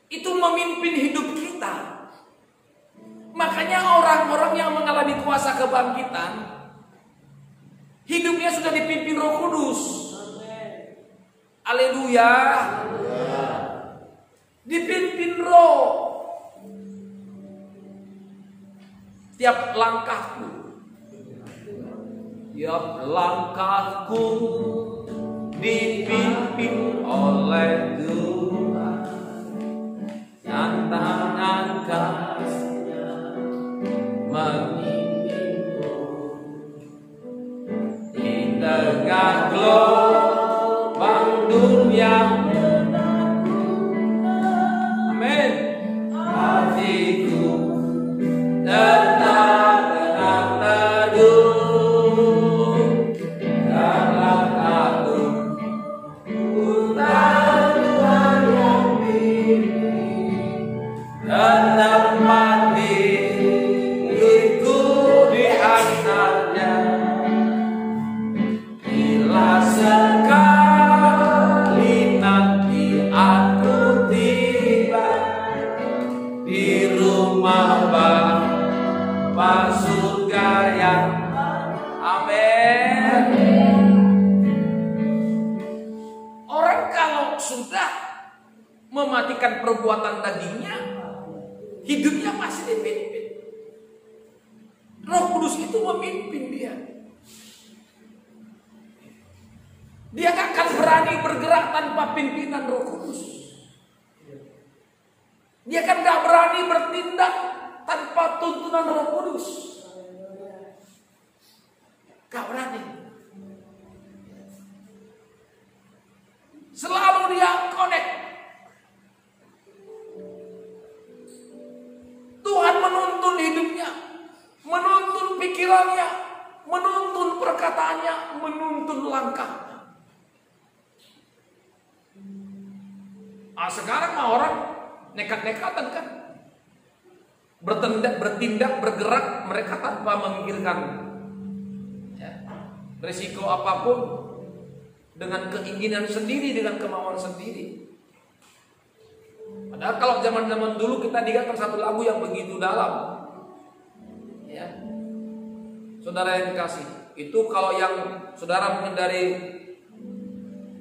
itu memimpin hidup kita. Makanya orang-orang yang mengalami kuasa kebangkitan, hidupnya sudah dipimpin Roh Kudus. Haleluya. Dipimpin Roh. Tiap langkahku, tiap langkahku dipimpin oleh Tuhan, dan tangan kasih-Nya memimpinku di tengah gelombang dunia. Amin. Hatiku tenang teduh dalam aku Tuhan yang pimpin, menemani hidupku di hadirat-Nya. Bila sekali nanti aku tiba di rumah Bapa surga yang amin. Orang kalau sudah mematikan perbuatan dagingnya, hidupnya masih dipimpin. Roh Kudus itu memimpin dia. Dia gak akan berani bergerak tanpa pimpinan Roh Kudus. Dia kan gak berani bertindak tanpa tuntunan Roh Kudus. Gak berani. Selalu dia connect. Tuhan menuntun hidupnya, menuntun pikirannya, menuntun perkataannya, menuntun langkahnya. Sekarang mah orang nekat-nekatan kan, bertindak, bergerak mereka tanpa memikirkan resiko apapun, dengan keinginan sendiri, dengan kemauan sendiri. Padahal kalau zaman-zaman dulu kita dengarkan satu lagu yang begitu dalam, ya, saudara yang kasih, itu kalau yang saudara mungkin dari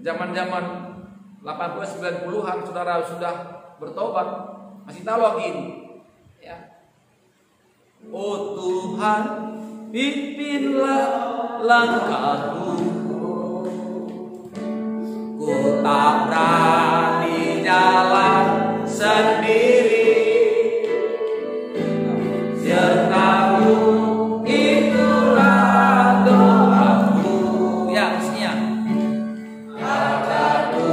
zaman-zaman 80-90-an saudara sudah bertobat, masih tahu lagi ini, ya. Oh Tuhan, pimpinlah langkahku. Ku tak berani jalan sendiri, serta-Mu itulah doaku. Ya, mestinya aku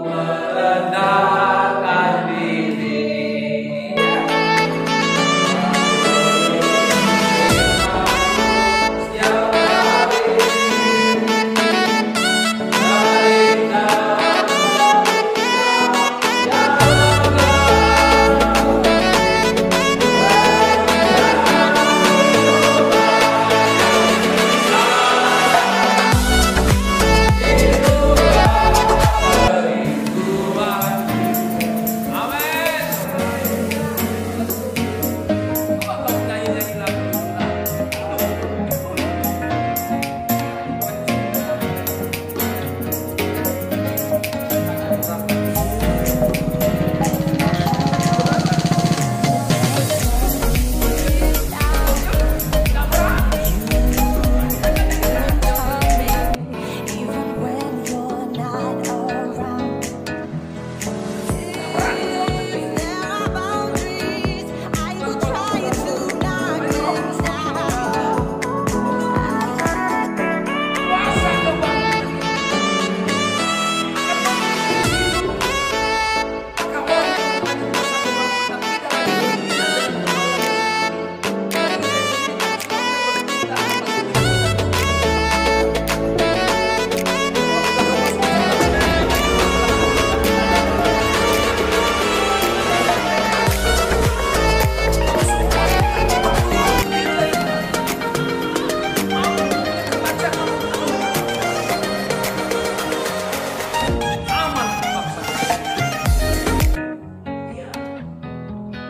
merendahkan diri.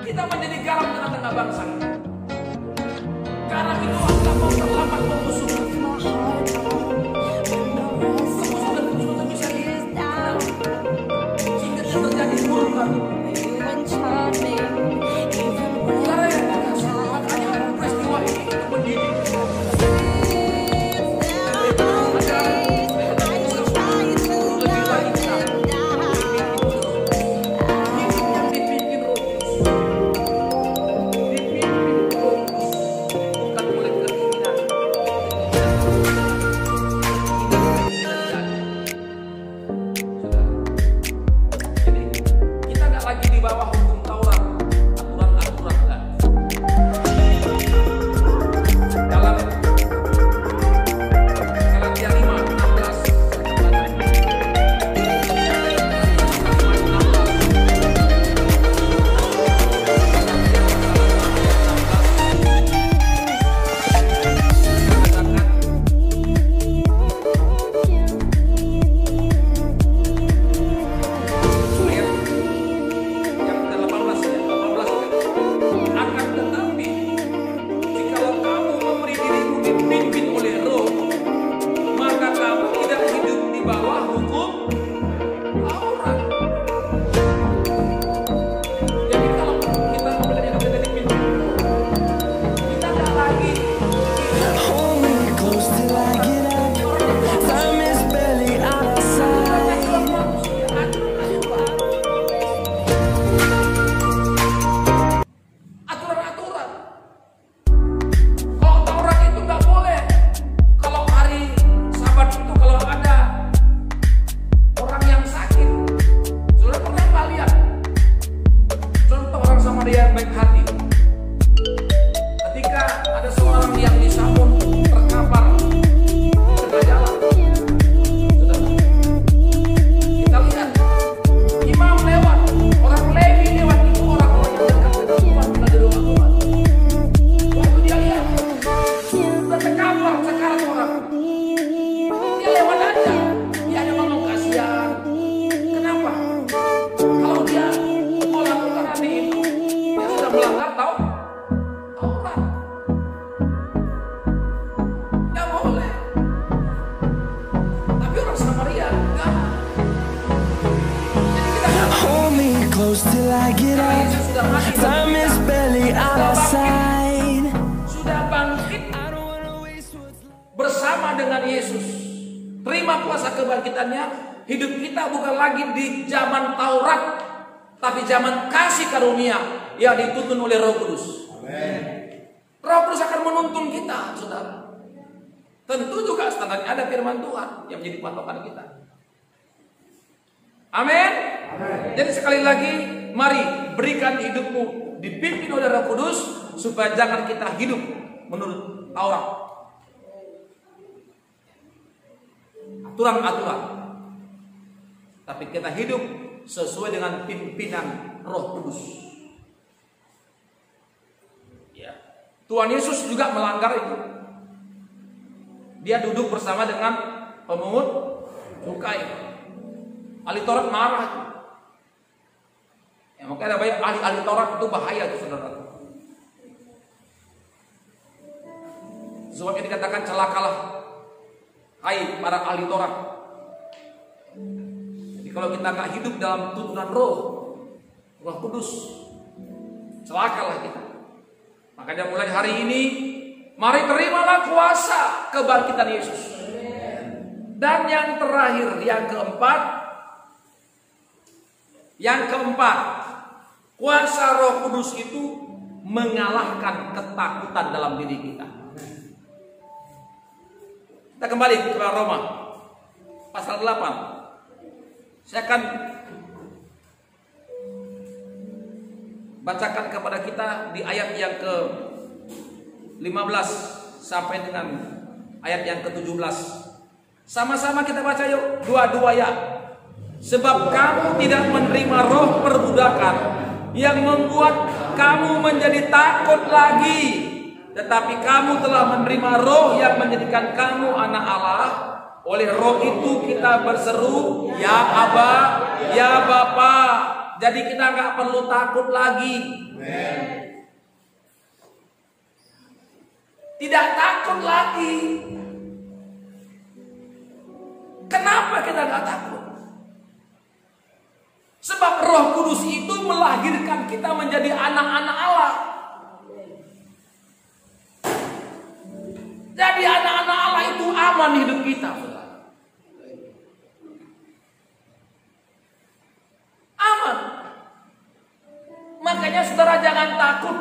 Kita menjadi garam tengah-tengah bangsa. Garam itu adalah mau terlambat membusuk. Kebusukan bisa dihilang. Sehingga terjadi murka. Saudara yang dikasih, makanya peristiwa ini itu mendidik. Lagi di bawah hukum Taurat, aturan-aturan enggak. Dalam Galatia 5:16 close till I get up. Time is barely on our side. Sudah bangkit bersama dengan Yesus, terima kuasa kebangkitannya, hidup kita bukan lagi di zaman Taurat, tapi zaman kasih karunia yang dituntun oleh Roh Kudus. Amin. Roh Kudus akan menuntun kita, saudara. Tentu juga standarnya ada firman Tuhan yang menjadi patokan kita. Amin. Jadi sekali lagi, mari berikan hidupmu dipimpin oleh Roh Kudus, supaya jangan kita hidup menurut Taurat, aturan-aturan, tapi kita hidup sesuai dengan pimpinan Roh Kudus. Ya. Tuhan Yesus juga melanggar itu. Dia duduk bersama dengan pemungut cukai. Ahli Taurat marah. Ya, makanya ada banyak ahli Taurat itu bahaya itu, saudara. Sebabnya dikatakan celakalah hai para ahli Taurat. Jadi kalau kita nggak hidup dalam tuntunan Roh Kudus, celakalah kita. Makanya mulai hari ini, mari terimalah kuasa kebangkitan Yesus. Dan yang terakhir, yang keempat, kuasa Roh Kudus itu mengalahkan ketakutan dalam diri kita. Kita kembali ke Roma pasal 8. Saya akan bacakan kepada kita di ayat yang ke-15 sampai dengan ayat yang ke-17. Sama-sama kita baca yuk, dua-dua ya. Sebab kamu tidak menerima roh perbudakan yang membuat kamu menjadi takut lagi, tetapi kamu telah menerima roh yang menjadikan kamu anak Allah. Oleh roh itu kita berseru, ya Aba, ya Bapa. Jadi kita nggak perlu takut lagi. Tidak takut lagi. Kenapa kita nggak takut? Sebab Roh Kudus itu melahirkan kita menjadi anak-anak Allah. Jadi anak-anak Allah itu aman hidup kita. Aman. Makanya saudara jangan takut,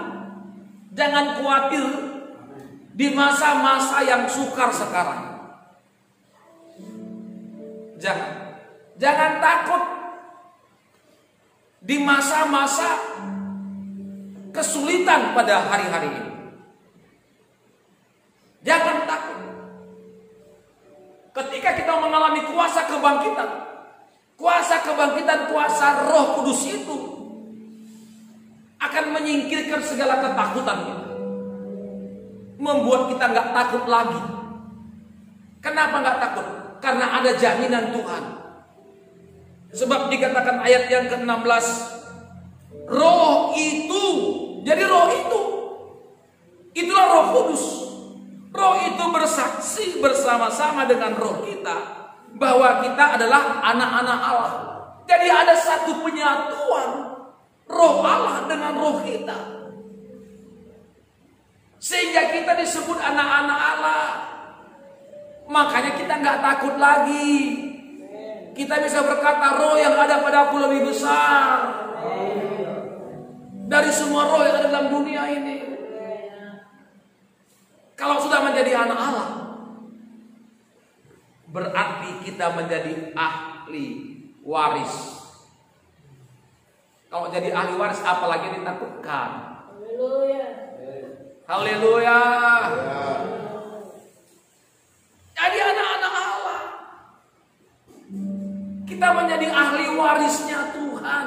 jangan khawatir di masa-masa yang sukar sekarang. Jangan takut di masa-masa kesulitan pada hari-hari ini. Jangan takut. Ketika kita mengalami kuasa kebangkitan, kuasa Roh Kudus itu akan menyingkirkan segala ketakutan kita, membuat kita nggak takut lagi. Kenapa nggak takut? Karena ada jaminan Tuhan. Sebab dikatakan ayat yang ke-16, roh itu, jadi roh itu, itulah Roh Kudus. Roh itu bersaksi bersama-sama dengan roh kita bahwa kita adalah anak-anak Allah. Jadi ada satu penyatuan roh Allah dengan roh kita, sehingga kita disebut anak-anak Allah. Makanya kita nggak takut lagi. Kita bisa berkata roh yang ada pada aku lebih besar dari semua roh yang ada dalam dunia ini. Kalau sudah menjadi anak Allah, berarti kita menjadi ahli waris. Kalau jadi ahli waris, apalagi ditakutkan. Haleluya. Haleluya. Jadi anak-anak Allah, kita menjadi ahli warisnya Tuhan.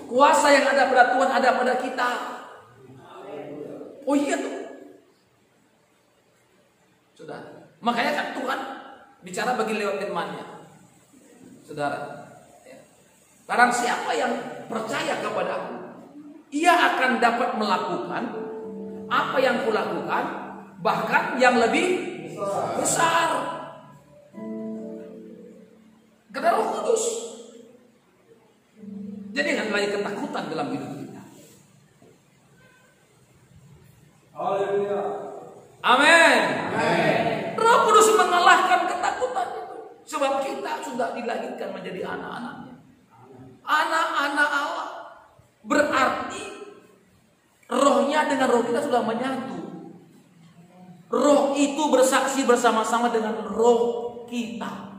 Kuasa yang ada pada Tuhan ada pada kita. Oh iya tuh. Sudah. Makanya kan Tuhan bicara bagi lewat firman-Nya. Saudara, ya. Barang siapa yang percaya kepadaku, ia akan dapat melakukan apa yang kulakukan, bahkan yang lebih besar. Karena Roh Kudus. Jadi jangan lagi ketakutan dalam hidup kita. Haleluya. menjadi anak-anaknya. Anak-anak Allah. Berarti rohnya dengan roh kita sudah menyatu. Roh itu bersaksi bersama-sama dengan roh kita.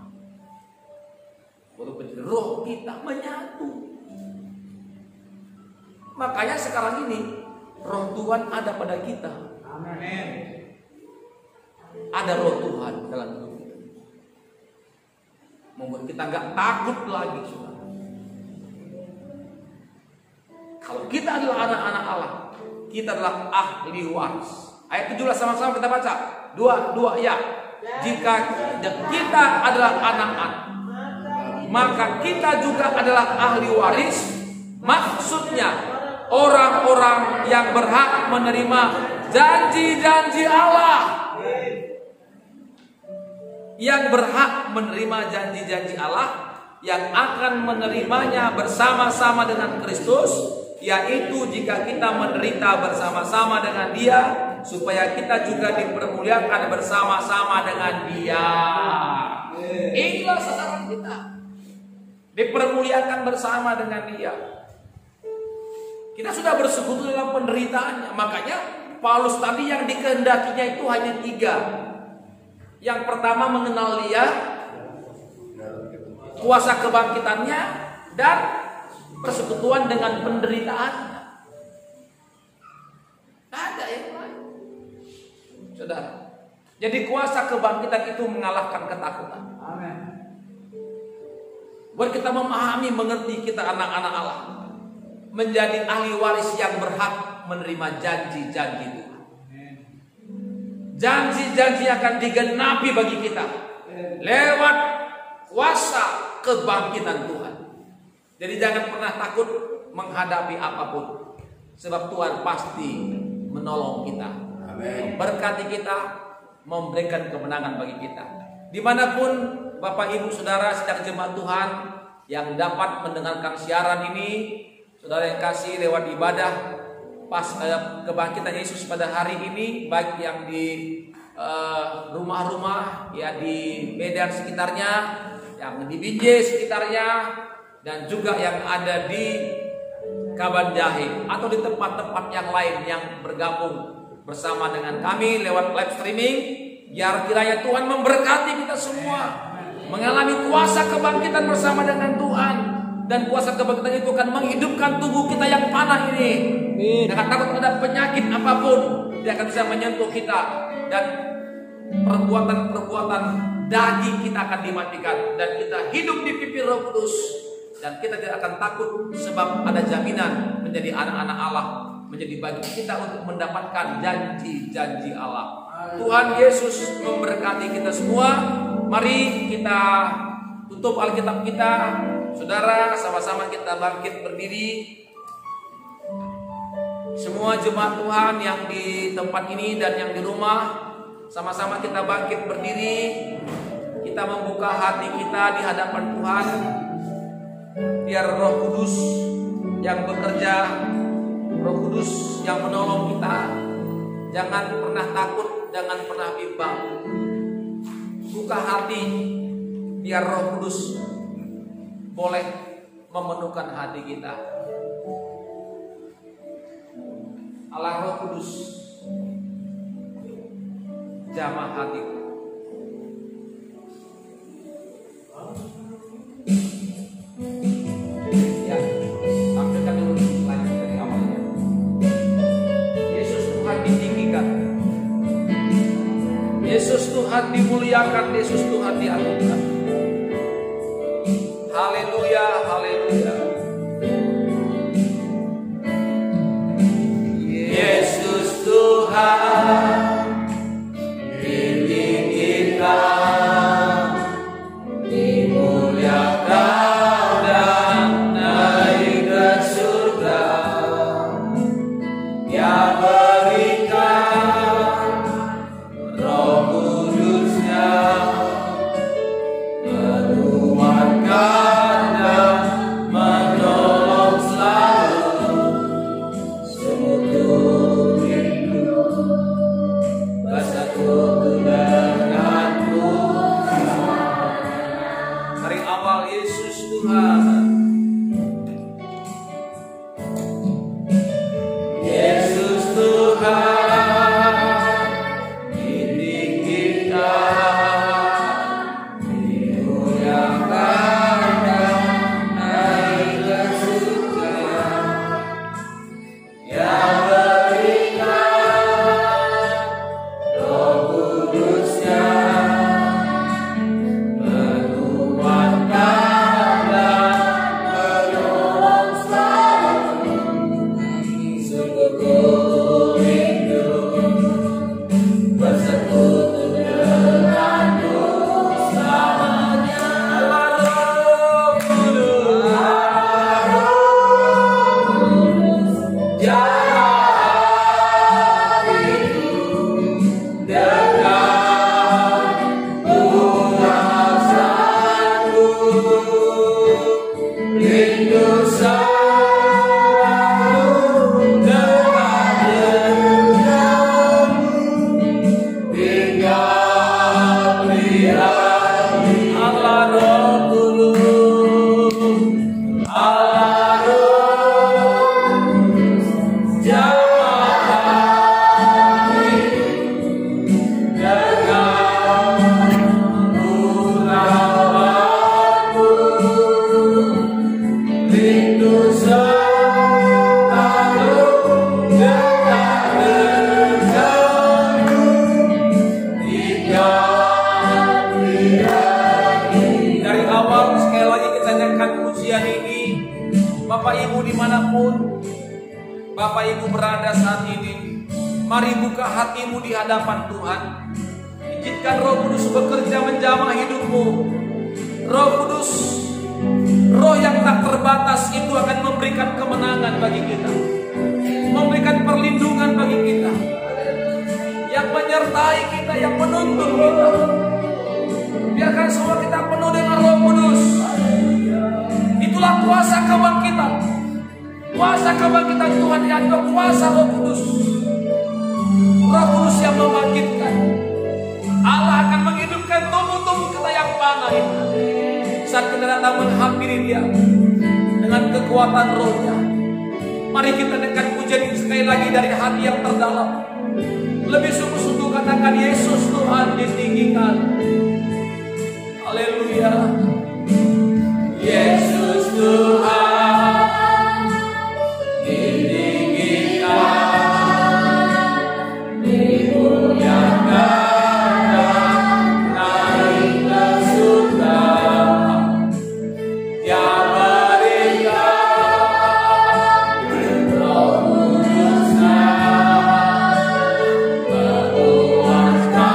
Roh kita menyatu. Makanya sekarang ini roh Tuhan ada pada kita. Amin. Ada roh Tuhan dalam hidup kita. Membuat kita nggak takut lagi, saudara. Kalau kita adalah anak-anak Allah, kita adalah ahli waris. Ayat 17 sama-sama kita baca. Dua ya. Jika kita adalah anak-anak, maka kita juga adalah ahli waris. Maksudnya orang-orang yang berhak menerima janji-janji Allah. Yang berhak menerima janji-janji Allah, yang akan menerimanya bersama-sama dengan Kristus, yaitu jika kita menderita bersama-sama dengan Dia, supaya kita juga dipermuliakan bersama-sama dengan Dia. Inilah sasaran kita, dipermuliakan bersama dengan Dia. Kita sudah bersekutu dalam penderitaannya. Makanya Paulus tadi yang dikehendakinya itu hanya 3. Yang pertama mengenal Dia, kuasa kebangkitannya, dan persekutuan dengan penderitaannya. Ada yang lain, saudara. Jadi kuasa kebangkitan itu mengalahkan ketakutan. Amin. Buat kita memahami, mengerti kita anak-anak Allah, menjadi ahli waris yang berhak menerima janji-janji Tuhan. Janji-janji akan digenapi bagi kita lewat kuasa kebangkitan Tuhan. Jadi jangan pernah takut menghadapi apapun, sebab Tuhan pasti menolong kita, memberkati kita, memberikan kemenangan bagi kita. Dimanapun Bapak Ibu Saudara sedang jemaat Tuhan yang dapat mendengarkan siaran ini, saudara yang kasih lewat ibadah pas kebangkitan Yesus pada hari ini, baik yang di rumah-rumah, ya di Medan sekitarnya, yang di Binjai sekitarnya, dan juga yang ada di Kabanjahe atau di tempat-tempat yang lain yang bergabung bersama dengan kami lewat live streaming. Biar kiranya Tuhan memberkati kita semua, mengalami kuasa kebangkitan bersama dengan Tuhan. Dan kuasa kebangkitan itu akan menghidupkan tubuh kita yang panah ini. Jangan takut ada penyakit apapun, dia akan bisa menyentuh kita, dan perbuatan-perbuatan daging kita akan dimatikan, dan kita hidup di pipi Roh Kudus, dan kita tidak akan takut sebab ada jaminan menjadi anak-anak Allah, menjadi bagi kita untuk mendapatkan janji-janji Allah. Tuhan Yesus memberkati kita semua. Mari kita tutup Alkitab kita, saudara, sama-sama kita bangkit berdiri. Semua jemaat Tuhan yang di tempat ini dan yang di rumah, sama-sama kita bangkit berdiri. Kita membuka hati kita di hadapan Tuhan. Biar Roh Kudus yang bekerja, Roh Kudus yang menolong kita. Jangan pernah takut, jangan pernah bimbang. Buka hati, biar Roh Kudus boleh memenuhkan hati kita. Allah Roh Kudus, jamah hatiku. Ya, tampilkan dulu lanjut dari awalnya. Yesus Tuhan ditinggikan, Yesus Tuhan dimuliakan, Yesus Tuhan diagungkan. Haleluya, haleluya. Yesus Tuhan ditinggikan, dimuliakan dan naik ke surga. Dia berikan Roh Kudus-Nya, menguatkan dan Bapak Ibu dimanapun Bapak Ibu berada saat ini, mari buka hatimu di hadapan Tuhan. Izinkan Roh Kudus bekerja menjamah hidupmu. Roh Kudus, Roh yang tak terbatas itu akan memberikan kemenangan bagi kita, memberikan perlindungan bagi kita, yang menyertai kita, yang menuntun kita. Biarkan semua kita penuh dengan Roh Kudus. Itulah kuasa kebangkitan. Kuasa kebangkitan Tuhan yang kuasa Roh Kudus. Roh Kudus yang membangkitkan. Allah akan menghidupkan tubuh-tubuh kita yang panah itu saat kita datang menghampiri Dia dengan kekuatan Roh-Nya. Mari kita naikkan pujian sekali lagi dari hati yang terdalam. Lebih sungguh-sungguh katakan Yesus Tuhan ditinggikan. Haleluya. Yesus Tuhan ditinggikan, dimuliakan, naik ke surga. Dia berikan Roh Kudus-Nya, memuaskan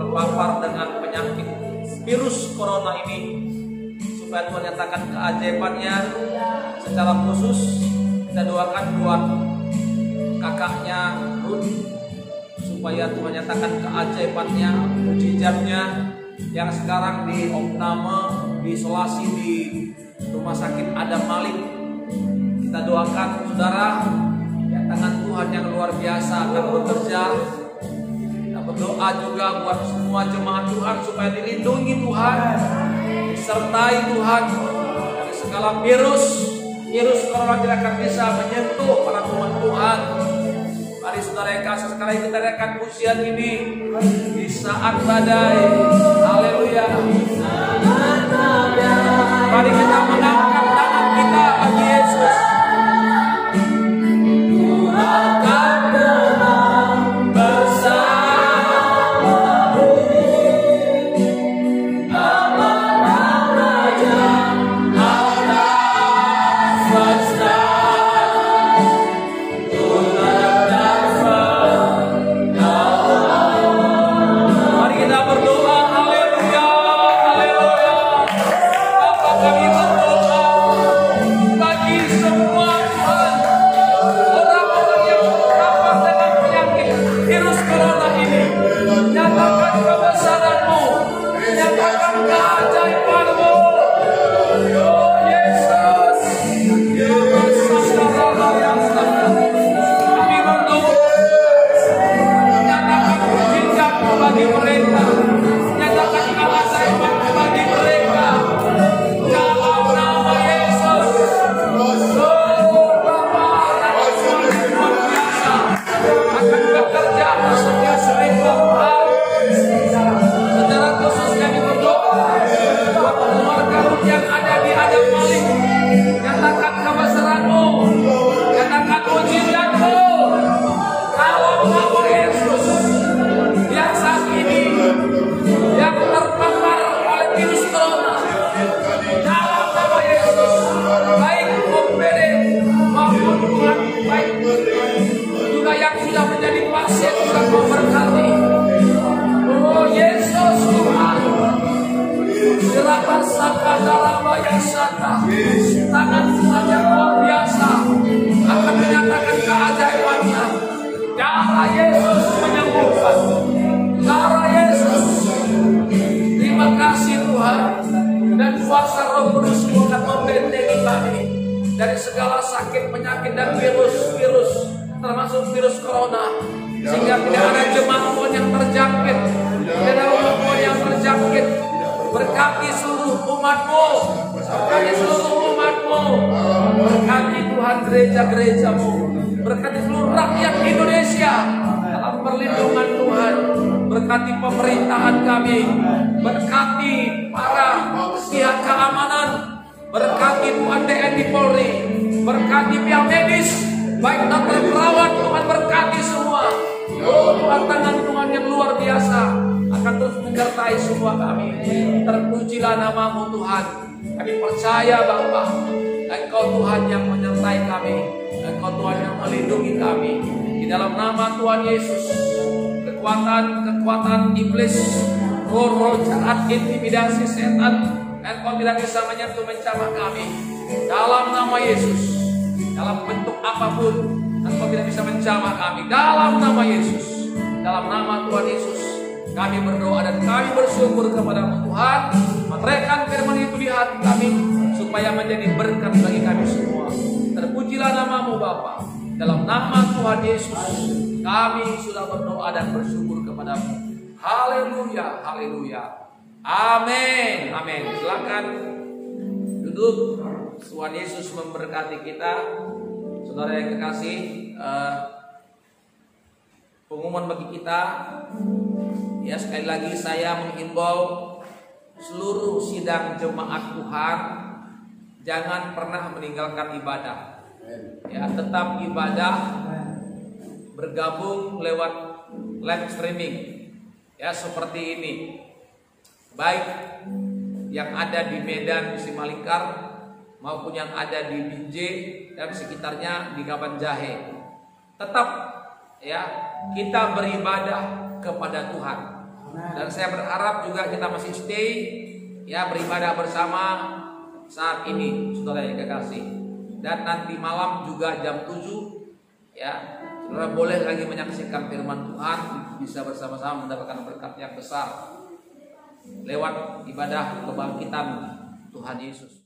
terpapar dengan penyakit virus corona ini, supaya Tuhan nyatakan keajaibannya. Secara khusus kita doakan buat kakaknya Ruth, supaya Tuhan nyatakan keajaibannya, mujizatnya, yang sekarang di opname, diisolasi di Rumah Sakit Adam Malik. Kita doakan saudara, ya, tangan Tuhan yang luar biasa akan bekerja. Kita berdoa juga buat semua jemaat Tuhan supaya dilindungi Tuhan, disertai Tuhan dari segala virus corona tidak akan bisa menyentuh para umat Tuhan. Mari saudara yang kasih, sekarang kita akan pujian ini di saat badai. Haleluya. Mari kita mengangkat tangan kita bagi Yesus. Tangan Tuhan yang luar biasa akan menyatakan keajaibannya. Darah Yesus menyembuhkan. Darah Yesus. Terima kasih Tuhan. Dan kuasa Roh Kudus akan membentengi kami dari segala sakit, penyakit dan virus-virus, termasuk virus corona, sehingga tidak ada jemaat Tuhan yang terjangkit, tidak ada umat Tuhan yang terjangkit. Berkati seluruh umat-Mu, berkati seluruh umat-Mu, berkati Tuhan gereja-gereja-Mu, berkati seluruh rakyat Indonesia dalam perlindungan Tuhan, berkati pemerintahan kami, berkati para pihak keamanan, berkati Tuhan TNI Polri, berkati pihak medis, baik dokter perawat, Tuhan berkati semua. Oh Tuhan, tangan Tuhan yang luar biasa akan terus menyertai semua kami. Terpujilah nama-Mu Tuhan. Kami percaya Bapa, Engkau Tuhan yang menyertai kami, Engkau Tuhan yang melindungi kami. Di dalam nama Tuhan Yesus, kekuatan iblis, roh jahat, intimidasi setan, Engkau tidak bisa menyentuh mencamak kami. Dalam nama Yesus, dalam bentuk apapun, Engkau tidak bisa mencamak kami. Dalam nama Yesus, dalam nama Tuhan Yesus, kami berdoa dan kami bersyukur kepada Tuhan. Meteraikan firman itu di hati kami, supaya menjadi berkat bagi kami semua. Terpujilah nama-Mu Bapa. Dalam nama Tuhan Yesus, kami sudah berdoa dan bersyukur kepada-Mu. Haleluya, haleluya. Amin, amin. Silakan duduk. Tuhan Yesus memberkati kita. Saudara yang kekasih, pengumuman bagi kita. Ya, sekali lagi saya menghimbau seluruh sidang jemaat Tuhan, jangan pernah meninggalkan ibadah. Ya, tetap ibadah, bergabung lewat live streaming. Ya, seperti ini. Baik yang ada di Medan, di Simalingkar, maupun yang ada di Binjai dan sekitarnya di Kaban Jahe. Tetap ya, kita beribadah kepada Tuhan. Dan saya berharap juga kita masih stay ya beribadah bersama saat ini, saudara yang kekasih. Dan nanti malam juga jam 7 ya, saudara boleh lagi menyaksikan firman Tuhan, bisa bersama-sama mendapatkan berkat yang besar lewat ibadah kebangkitan Tuhan Yesus.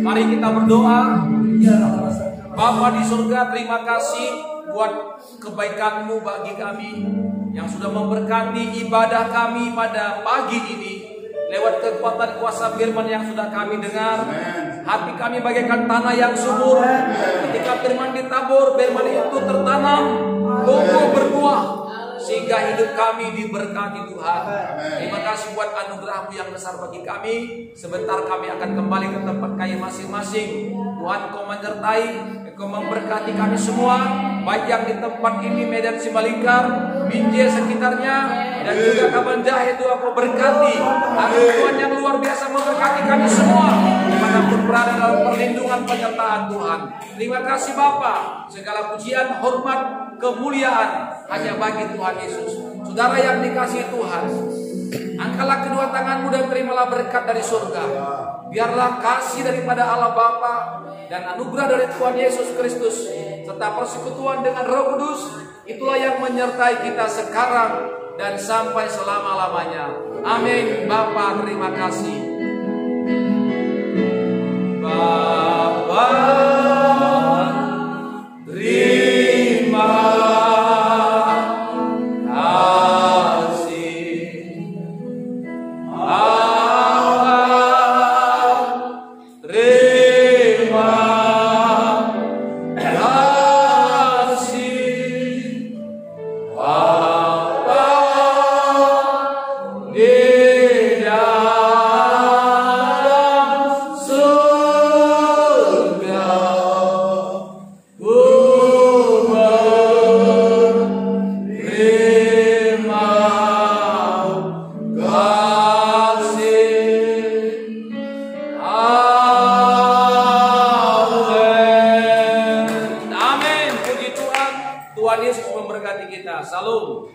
Mari kita berdoa. Bapa di surga, terima kasih buat kebaikan-Mu bagi kami yang sudah memberkati ibadah kami pada pagi ini. Lewat kekuatan kuasa firman yang sudah kami dengar, hati kami bagaikan tanah yang subur. Ketika firman ditabur, firman itu tertanam, tumbuh berbuah, sehingga hidup kami diberkati Tuhan. Terima kasih buat anugerah-Mu yang besar bagi kami. Sebentar kami akan kembali ke tempat kami masing-masing. Tuhan, Kau menyertai, Kau memberkati kami semua, baik yang di tempat ini, Medan Simalingkar, Binjai sekitarnya, dan juga Kabanjahe. Tuhan, Kau berkati. Agar Tuhan yang luar biasa memberkati kami semua, dimanapun berada dalam perlindungan penyertaan Tuhan. Terima kasih Bapa. Segala pujian, hormat, kemuliaan hanya bagi Tuhan Yesus. Saudara yang dikasihi Tuhan, angkatlah kedua tanganmu dan terimalah berkat dari surga. Biarlah kasih daripada Allah Bapa dan anugerah dari Tuhan Yesus Kristus serta persekutuan dengan Roh Kudus, itulah yang menyertai kita sekarang dan sampai selama-lamanya. Amin. Bapa, terima kasih. Bapa, terima Tuhan Yesus memberkati kita. Salam.